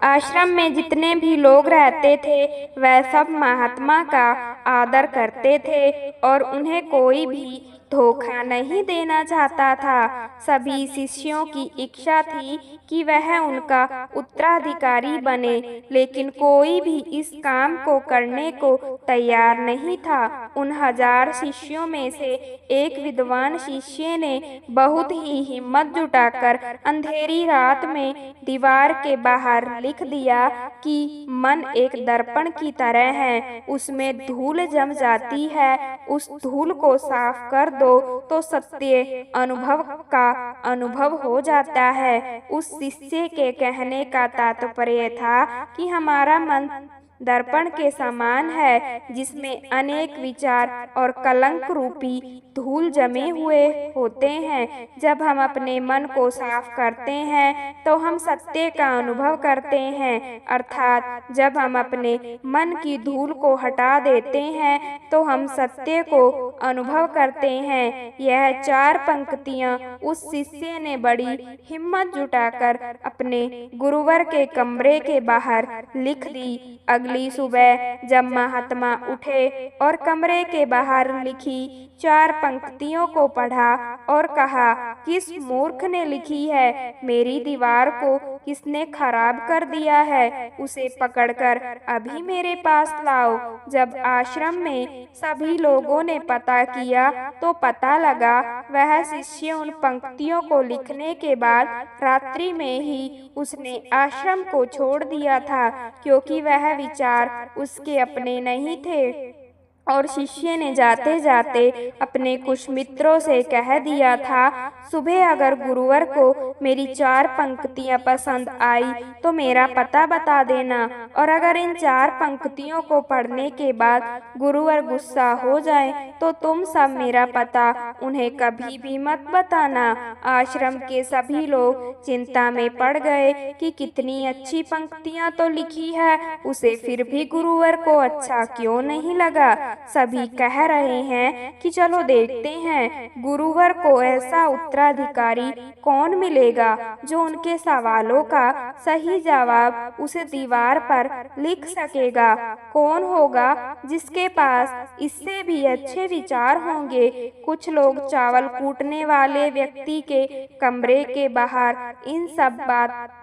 आश्रम में जितने भी लोग रहते थे वह सब महात्मा का आदर करते थे और उन्हें कोई भी धोखा नहीं देना चाहता था। सभी शिष्यों की इच्छा थी कि वह उनका उत्तराधिकारी बने, लेकिन कोई भी इस काम को करने को तैयार नहीं था। उन 1000 शिष्यों में से एक विद्वान शिष्य ने बहुत ही हिम्मत जुटाकर अंधेरी रात में दीवार के बाहर लिख दिया कि मन एक दर्पण की तरह है, उसमें धूल जम जाती है, उस धूल को साफ कर दो तो सत्य अनुभव का अनुभव हो जाता है। उस शिष्य के कहने का तात्पर्य था कि हमारा मन दर्पण के समान है, जिसमें अनेक विचार और कलंक रूपी धूल जमे हुए होते हैं। जब हम अपने मन को साफ करते हैं तो हम सत्य का अनुभव करते हैं, अर्थात जब हम अपने मन की धूल को हटा देते हैं तो हम सत्य को अनुभव करते हैं। यह 4 पंक्तियां उस शिष्य ने बड़ी हिम्मत जुटाकर अपने गुरुवर के कमरे के बाहर लिख दी। अगली सुबह जब महात्मा उठे और कमरे के बाहर लिखी 4 पंक्तियों को पढ़ा और कहा, किस मूर्ख ने लिखी है, मेरी दीवार को किसने खराब कर दिया है, उसे पकड़कर अभी मेरे पास लाओ। जब आश्रम में सभी लोगों ने पता किया तो पता लगा वह शिष्य उन पंक्तियों को लिखने के बाद रात्रि में ही उसने आश्रम को छोड़ दिया था, क्योंकि वह विचार उसके अपने नहीं थे और शिष्य ने जाते जाते अपने कुछ मित्रों से कह दिया था, सुबह अगर गुरुवर को मेरी 4 पंक्तियां पसंद आई तो मेरा पता बता देना, और अगर इन 4 पंक्तियों को पढ़ने के बाद गुरुवर गुस्सा हो जाए तो तुम सब मेरा पता उन्हें कभी भी मत बताना। आश्रम के सभी लोग चिंता में पड़ गए कि कितनी अच्छी पंक्तियां तो लिखी है, उसे फिर भी गुरुवर को अच्छा क्यों नहीं लगा। सभी कह रहे हैं कि चलो देखते हैं गुरुवर को ऐसा उत्तराधिकारी कौन मिलेगा जो उनके सवालों का सही जवाब उसे दीवार पर लिख सकेगा। कौन होगा जिसके पास इससे भी अच्छे विचार होंगे। कुछ लोग चावल कूटने वाले व्यक्ति के कमरे के बाहर इन सब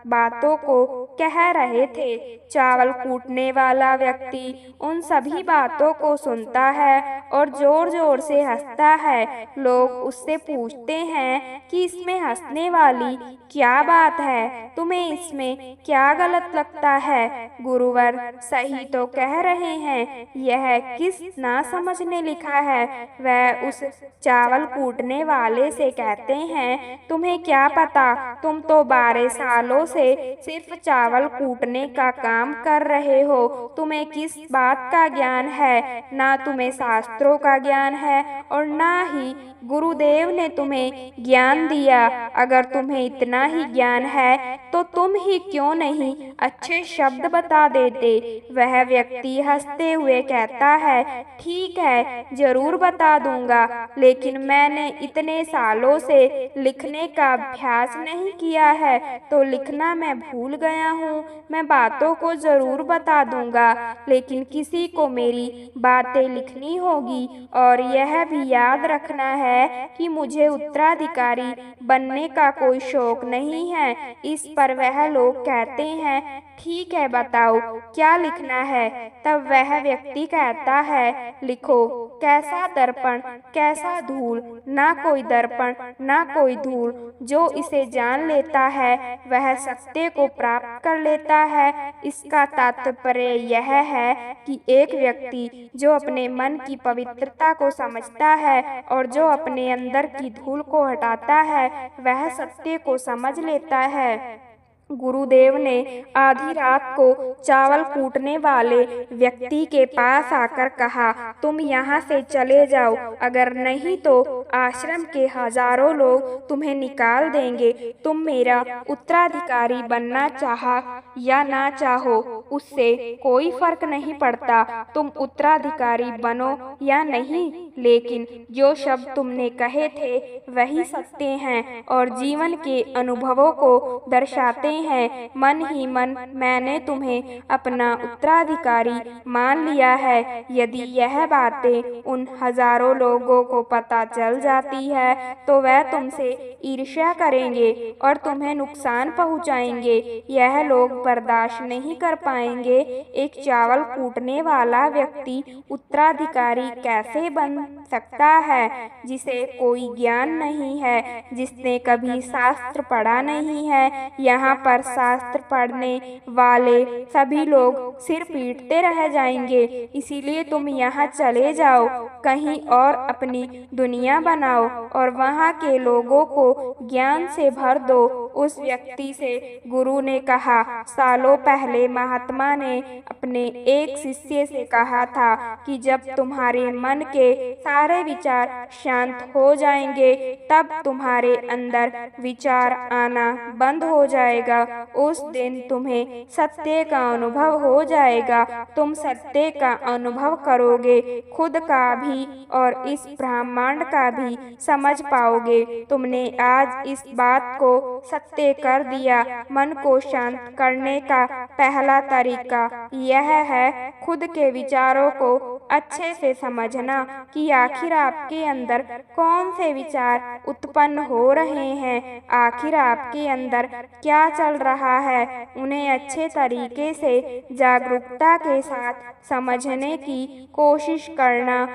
बातों को कह रहे थे। चावल कूटने वाला व्यक्ति उन सभी बातों को सुन सुनता है और जोर जोर से हंसता है। लोग उससे पूछते हैं कि इसमें हंसने वाली क्या बात है, तुम्हें इसमें क्या गलत लगता है? गुरुवर सही तो कह रहे हैं, यह किस ना समझने लिखा है। वह उस चावल कूटने वाले से कहते हैं, तुम्हें क्या पता, तुम तो 12 सालों से सिर्फ चावल कूटने का काम कर रहे हो, तुम्हें किस बात का ज्ञान है? ना तुम्हें शास्त्रों का ज्ञान है और ना ही गुरुदेव ने तुम्हें ज्ञान दिया। अगर तुम्हें इतना ही ज्ञान है तो तुम ही क्यों नहीं अच्छे शब्द बता देते? वह व्यक्ति हंसते हुए कहता है, ठीक है, जरूर बता दूंगा, लेकिन मैंने इतने सालों से लिखने का अभ्यास नहीं किया है, तो लिखना मैं भूल गया हूँ। मैं बातों को जरूर बता दूंगा, लेकिन किसी को मेरी बातें लिखनी होगी और यह भी याद रखना है कि मुझे उत्तराधिकारी बनने का कोई शौक नहीं है। इस पर वह लोग कहते हैं, ठीक है, बताओ क्या लिखना है? तब वह व्यक्ति कहता है, लिखो, कैसा दर्पण कैसा धूल, ना कोई दर्पण ना कोई धूल, जो इसे जान लेता है वह सत्य को प्राप्त कर लेता है। इसका तात्पर्य यह है कि एक व्यक्ति जो अपने मन की पवित्रता को समझता है और जो अपने अंदर की धूल को हटाता है, वह सत्य को समझ लेता है। गुरुदेव ने आधी रात को चावल कूटने वाले व्यक्ति के पास आकर कहा, तुम यहाँ से चले जाओ, अगर नहीं तो आश्रम के हजारों लोग तुम्हें निकाल देंगे। तुम मेरा उत्तराधिकारी बनना चाहा या ना चाहो, उससे कोई फर्क नहीं पड़ता, तुम उत्तराधिकारी बनो या नहीं, लेकिन जो शब्द तुमने कहे थे वही सत्य हैं और जीवन के अनुभवों को दर्शाते हैं। मन ही मन मैंने तुम्हें अपना उत्तराधिकारी मान लिया है। यदि यह बातें उन हजारों लोगों को पता चल जाती है तो वह तुमसे ईर्ष्या करेंगे और तुम्हें नुकसान पहुंचाएंगे। यह लोग बर्दाश्त नहीं कर पाएंगे। एक चावल कूटने वाला व्यक्ति उत्तराधिकारी कैसे बन सकता है जिसे कोई ज्ञान नहीं है, जिसने कभी शास्त्र पढ़ा नहीं है? यहाँ पर शास्त्र पढ़ने वाले सभी लोग सिर पीटते रह जाएंगे। इसीलिए तुम यहाँ चले जाओ, कहीं और अपनी दुनिया बनाओ और वहाँ के लोगों को ज्ञान से भर दो। उस व्यक्ति से गुरु ने कहा, सालों पहले महात्मा ने अपने एक शिष्य से कहा था कि जब तुम्हारे मन के सारे विचार शांत हो जाएंगे तब तुम्हारे अंदर विचार आना बंद हो जाएगा। उस दिन तुम्हें सत्य का अनुभव हो जाएगा। तुम सत्य का अनुभव करोगे, खुद का भी और इस ब्रह्मांड का भी समझ पाओगे। तुमने आज इस बात को सत्य कर दिया। मन को शांत करने का पहला तरीका यह है खुद के विचारों को अच्छे से समझना कि आखिर आपके अंदर कौन से विचार उत्पन्न हो रहे हैं, आखिर आपके अंदर क्या चल रहा है। उन्हें अच्छे तरीके से जागरूकता के साथ समझने की कोशिश करना,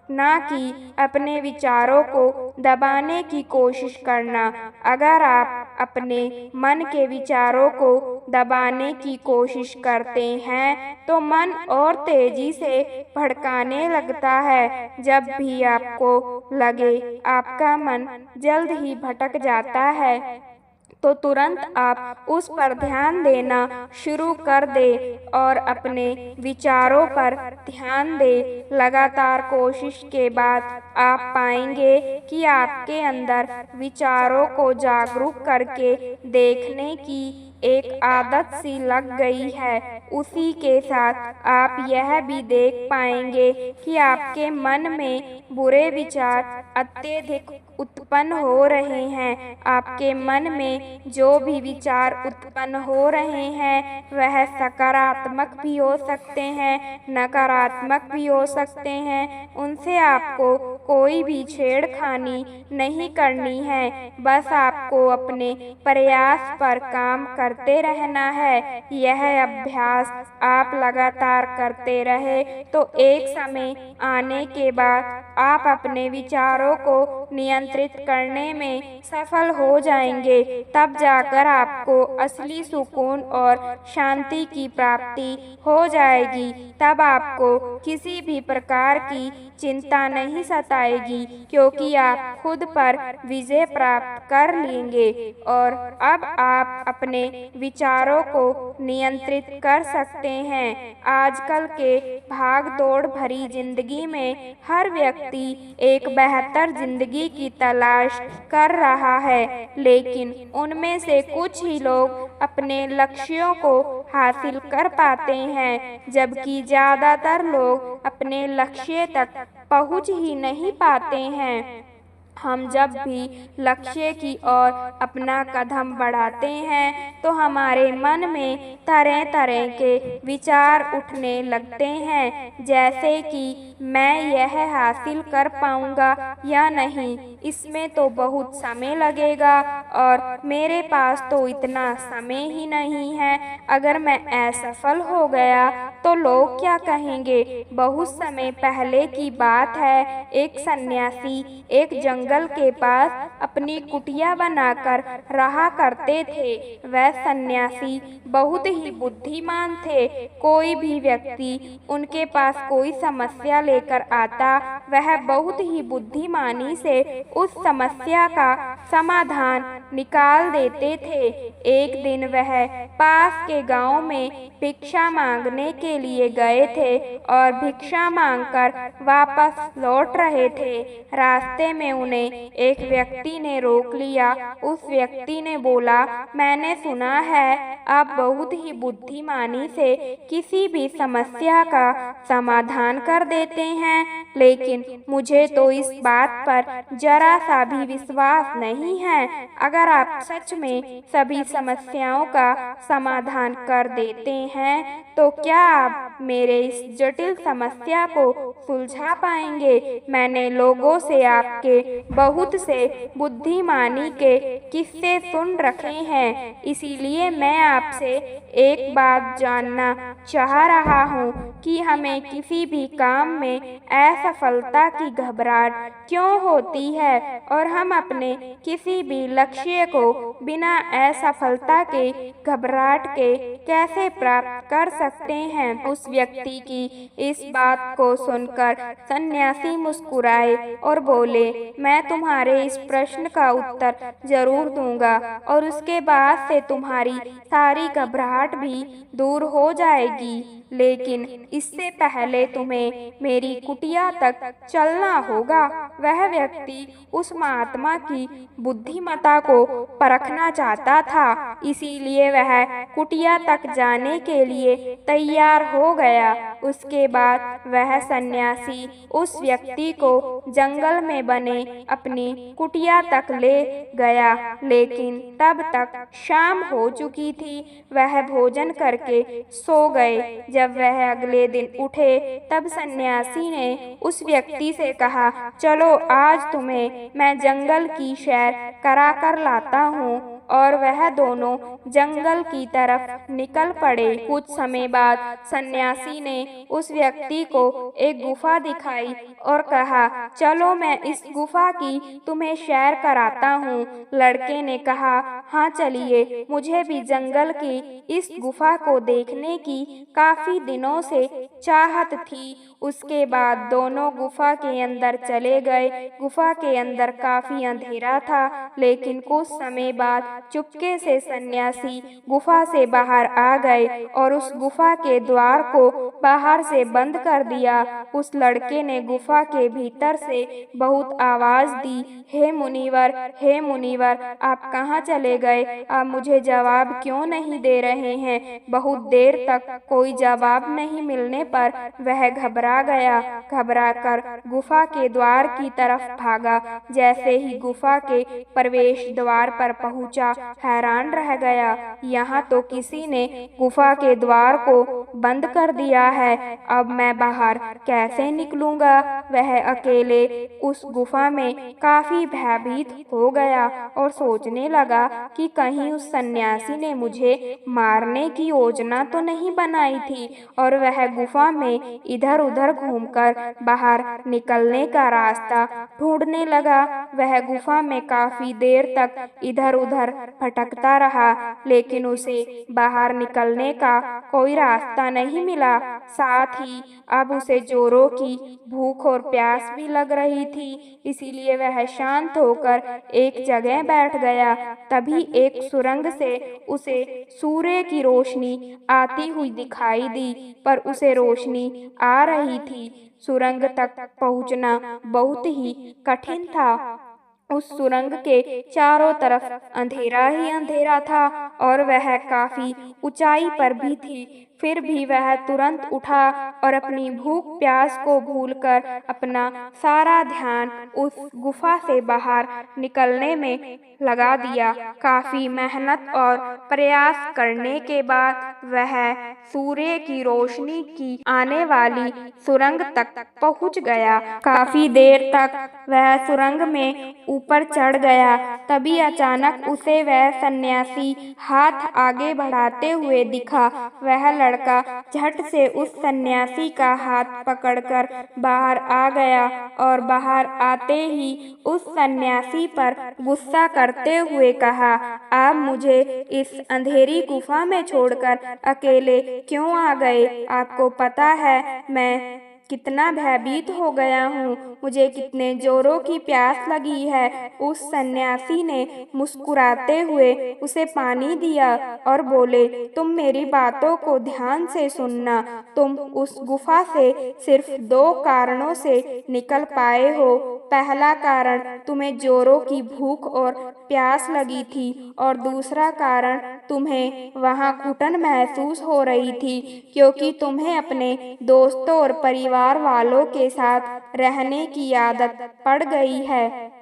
ना कि अपने विचारों को दबाने की कोशिश करना। अगर आप अपने मन के विचारों को दबाने की कोशिश करते हैं तो मन और तेजी से भड़काने लगता है। जब भी आपको लगे आपका मन जल्द ही भटक जाता है तो तुरंत आप उस पर ध्यान देना शुरू कर दे और अपने विचारों पर ध्यान दे। लगातार कोशिश के बाद आप पाएंगे कि आपके अंदर विचारों को जागरूक करके देखने की एक आदत सी लग गई है। उसी के साथ आप यह भी देख पाएंगे कि आपके मन में बुरे विचार अत्यधिक उत्पन्न हो रहे हैं। आपके मन में जो भी विचार उत्पन्न हो रहे हैं वह सकारात्मक भी हो सकते हैं, नकारात्मक भी हो सकते हैं। उनसे आपको कोई भी छेड़खानी नहीं करनी है। बस आपको अपने प्रयास पर काम करते रहना है। यह अभ्यास आप लगातार करते रहे तो एक समय आने के बाद आप अपने विचारों को नियंत्रित करने में सफल हो जाएंगे। तब जाकर आपको असली सुकून और शांति की प्राप्ति हो जाएगी। तब आपको किसी भी प्रकार की चिंता नहीं सताएगी, क्योंकि आप खुद पर विजय प्राप्त कर लेंगे और अब आप अपने विचारों को नियंत्रित कर सकते हैं। आजकल के भाग दौड़ भरी जिंदगी में हर व्यक्ति एक बेहतर जिंदगी की तलाश कर रहा है, लेकिन उनमें से कुछ ही लोग अपने लक्ष्यों को हासिल कर पाते हैं, जबकि ज़्यादातर लोग अपने लक्ष्य तक पहुंच ही नहीं पाते हैं। हम जब भी लक्ष्य की ओर अपना कदम बढ़ाते हैं तो हमारे मन में तरह तरह के विचार उठने लगते हैं, जैसे कि मैं यह हासिल कर पाऊंगा या नहीं, इसमें तो बहुत समय लगेगा और मेरे पास तो इतना समय ही नहीं है। अगर मैं असफल हो गया तो लोग क्या कहेंगे। बहुत समय पहले की बात है, एक सन्यासी एक जंगल के पास अपनी कुटिया बनाकर रहा करते थे। वह सन्यासी बहुत ही बुद्धिमान थे। कोई भी व्यक्ति उनके पास कोई समस्या लेकर आता, वह बहुत ही बुद्धिमानी से उस समस्या का समाधान निकाल देते थे। एक दिन वह पास के गांव में भिक्षा मांगने के लिए गए थे और भिक्षा मांगकर वापस लौट रहे थे। रास्ते में उन्हें एक व्यक्ति ने रोक लिया। उस व्यक्ति ने बोला, मैंने सुना है आप बहुत ही बुद्धिमानी से किसी भी समस्या का समाधान कर देते हैं, लेकिन मुझे तो इस बात पर जरा सा भी विश्वास नहीं है। अगर आप सच में सभी समस्याओं का समाधान कर देते हैं तो क्या आप मेरे इस जटिल समस्या को सुलझा पाएंगे। मैंने लोगों से आपके बहुत से बुद्धिमानी के किस्से सुन रखे हैं, इसीलिए मैं आपसे एक बात जानना चाह रहा हूँ कि हमें किसी भी काम में असफलता की घबराहट क्यों होती है और हम अपने किसी भी लक्ष्य को बिना असफलता के घबराहट के कैसे प्राप्त कर सकते हैं। उस व्यक्ति की इस बात को सुनकर सन्यासी मुस्कुराए और बोले, मैं तुम्हारे इस प्रश्न का उत्तर जरूर दूंगा और उसके बाद से तुम्हारी सारी घबराहट भी दूर हो जाएगी, लेकिन इससे पहले तुम्हें मेरी कुटिया तक चलना होगा। वह व्यक्ति उस महात्मा की बुद्धिमत्ता को परखना चाहता था, इसीलिए वह कुटिया तक जाने के लिए तैयार हो गया। उसके बाद वह सन्यासी उस व्यक्ति को जंगल में बने अपनी कुटिया तक ले गया, लेकिन तब तक शाम हो चुकी थी। वह भोजन करके सो गए। जब वह अगले दिन उठे तब सन्यासी ने उस व्यक्ति से कहा, चलो आज तुम्हें मैं जंगल की सैर करा कर लाता हूँ, और वह दोनों जंगल की तरफ निकल पड़े। कुछ समय बाद सन्यासी ने उस व्यक्ति को एक गुफा दिखाई और कहा, चलो मैं इस गुफा की तुम्हें सैर कराता हूँ। लड़के ने कहा, हाँ चलिए, मुझे भी जंगल की इस गुफा को देखने की काफी दिनों से चाहत थी। उसके बाद दोनों गुफा के अंदर चले गए। गुफा के अंदर काफी अंधेरा था, लेकिन कुछ समय बाद चुपके से सन्यासी गुफा से बाहर आ गए और उस गुफा के द्वार को बाहर से बंद कर दिया। उस लड़के ने गुफा के भीतर से बहुत आवाज दी, हे मुनिवर, हे मुनिवर, आप कहाँ चले गए? आप मुझे जवाब क्यों नहीं दे रहे हैं? बहुत देर तक कोई जवाब नहीं मिलने पर वह घबरा गया। घबरा कर गुफा के द्वार की तरफ भागा। जैसे ही गुफा के प्रवेश द्वार पर पहुंचा, हैरान रह गया, यहाँ तो किसी ने गुफा के द्वार को बंद कर दिया है। अब मैं बाहर कैसे निकलूंगा? वह अकेले उस गुफा में काफी भयभीत हो गया और सोचने लगा कि कहीं उस सन्यासी ने मुझे मारने की योजना तो नहीं बनाई थी। और वह गुफा में इधर उधर घूमकर बाहर निकलने का रास्ता ढूंढने लगा। वह गुफा में काफी देर तक इधर उधर भटकता रहा, लेकिन उसे बाहर निकलने का कोई रास्ता नहीं मिला। साथ ही अब उसे जोरों की भूख और प्यास भी लग रही थी, इसीलिए वह शांत होकर एक जगह बैठ गया। तभी एक सुरंग से उसे सूर्य की रोशनी आती हुई दिखाई दी, पर उसे रोशनी आ रही थी। सुरंग तक पहुंचना बहुत ही कठिन था। उस सुरंग के चारों तरफ अंधेरा ही अंधेरा था और वह काफी ऊंचाई पर भी थी। फिर भी वह तुरंत उठा और अपनी भूख प्यास को भूलकर अपना सारा ध्यान उस गुफा से बाहर निकलने में लगा दिया। काफी मेहनत और प्रयास करने के बाद वह सूर्य की रोशनी की आने वाली सुरंग तक पहुंच गया। काफी देर तक वह सुरंग में ऊपर चढ़ गया। तभी अचानक उसे वह सन्यासी हाथ आगे बढ़ाते हुए दिखा। वह लड़का झट से उस सन्यासी का हाथ पकड़कर बाहर आ गया और बाहर आते ही उस सन्यासी पर गुस्सा करते हुए कहा, आप मुझे इस अंधेरी गुफा में छोड़कर अकेले क्यों आ गए? आपको पता है मैं कितना भयभीत हो गया हूँ, मुझे कितने जोरों की प्यास लगी है। उस सन्यासी ने मुस्कुराते हुए उसे पानी दिया और बोले, तुम मेरी बातों को ध्यान से सुनना। तुम उस गुफा से सिर्फ 2 कारणों से निकल पाए हो। पहला कारण तुम्हें जोरों की भूख और प्यास लगी थी और दूसरा कारण तुम्हें वहां घुटन महसूस हो रही थी, क्योंकि तुम्हें अपने दोस्तों और परिवार वालों के साथ रहने की आदत पड़ गई है।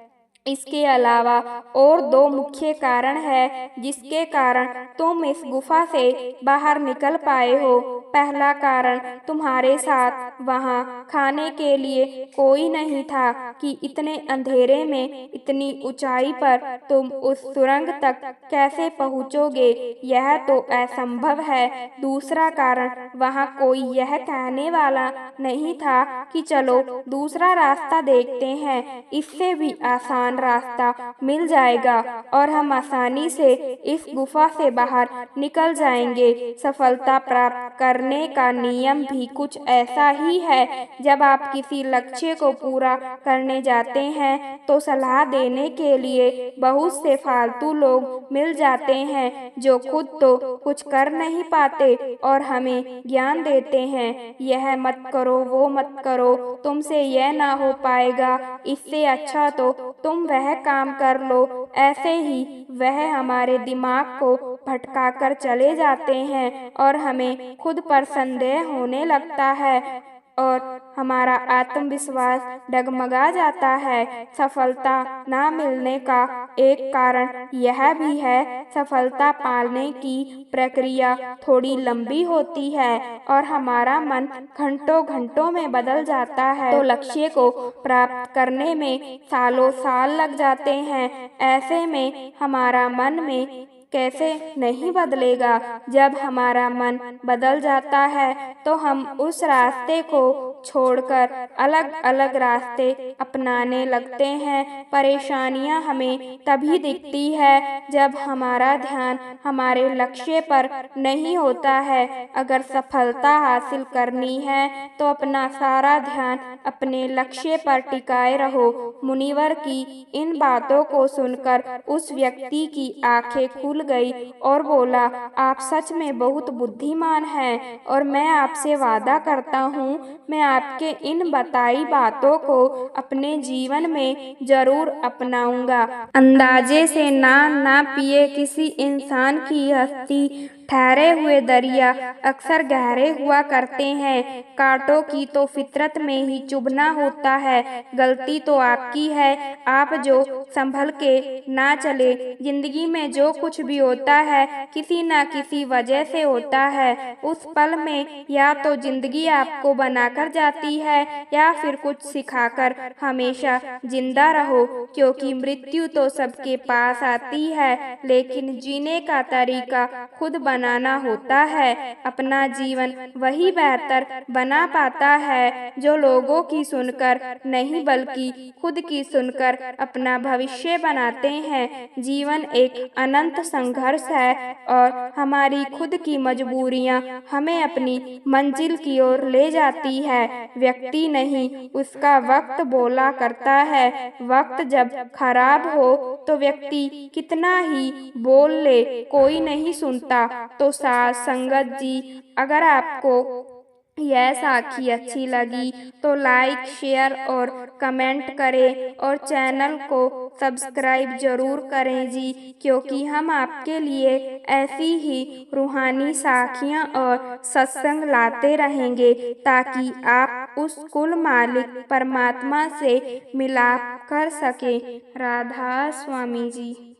इसके अलावा और 2 मुख्य कारण है जिसके कारण तुम इस गुफा से बाहर निकल पाए हो। पहला कारण, तुम्हारे साथ वहां खाने के लिए कोई नहीं था कि इतने अंधेरे में इतनी ऊंचाई पर तुम उस सुरंग तक कैसे पहुंचोगे, यह तो असंभव है। दूसरा कारण, वहां कोई यह कहने वाला नहीं था कि चलो दूसरा रास्ता देखते हैं, इससे भी आसान रास्ता मिल जाएगा और हम आसानी से इस गुफा से बाहर निकल जाएंगे। सफलता प्राप्त करने का नियम भी कुछ ऐसा ही है। जब आप किसी लक्ष्य को पूरा करने जाते हैं तो सलाह देने के लिए बहुत से फालतू लोग मिल जाते हैं जो खुद तो कुछ कर नहीं पाते और हमें ज्ञान देते हैं, यह मत करो, वो मत करो, तुमसे यह ना हो पाएगा, इससे अच्छा तो तुम वह काम कर लो। ऐसे ही वह हमारे दिमाग को भटका कर चले जाते हैं और हमें खुद पर संदेह होने लगता है और हमारा आत्मविश्वास डगमगा जाता है। सफलता ना मिलने का एक कारण यह भी है, सफलता पाने की प्रक्रिया थोड़ी लंबी होती है और हमारा मन घंटों घंटों में बदल जाता है, तो लक्ष्य को प्राप्त करने में सालों साल लग जाते हैं। ऐसे में हमारा मन में कैसे नहीं बदलेगा। जब हमारा मन बदल जाता है तो हम उस रास्ते को छोड़कर अलग अलग रास्ते अपनाने लगते हैं। परेशानियां हमें तभी दिखती है जब हमारा ध्यान हमारे लक्ष्य पर नहीं होता है। अगर सफलता हासिल करनी है तो अपना सारा ध्यान अपने लक्ष्य पर टिकाए रहो। मुनिवर की इन बातों को सुनकर उस व्यक्ति की आंखें खुल गई और बोला, आप सच में बहुत बुद्धिमान हैं और मैं आपसे वादा करता हूँ मैं आपके इन बताई बातों को अपने जीवन में जरूर अपनाऊंगा। अंदाजे से ना पिए किसी इंसान की हस्ती, ठहरे हुए दरिया अक्सर गहरे हुआ करते हैं। कांटों की तो फितरत में ही चुभना होता है। गलती तो आपकी है, आप जो संभल के ना चले। जिंदगी में जो कुछ भी होता है किसी न किसी वजह से होता है। उस पल में या तो जिंदगी आपको बनाकर जाती है या फिर कुछ सिखाकर हमेशा जिंदा रहो, क्योंकि मृत्यु तो सबके पास आती है लेकिन जीने का तरीका खुद बनाना होता है। अपना जीवन वही बेहतर बना पाता है जो लोगों की सुनकर नहीं बल्कि खुद की सुनकर अपना भविष्य बनाते हैं। जीवन एक अनंत संघर्ष है और हमारी खुद की मजबूरियां हमें अपनी मंजिल की ओर ले जाती है। व्यक्ति नहीं, उसका वक्त बोला करता है। वक्त जब खराब हो तो व्यक्ति कितना ही बोल ले, कोई नहीं सुनता। तो साथ संगत जी, अगर आपको यह साखी अच्छी लगी तो लाइक, शेयर और कमेंट करें और चैनल को सब्सक्राइब जरूर करें जी, क्योंकि हम आपके लिए ऐसी ही रूहानी साखियाँ और सत्संग लाते रहेंगे ताकि आप उस कुल मालिक परमात्मा से मिलाप कर सकें। राधा स्वामी जी।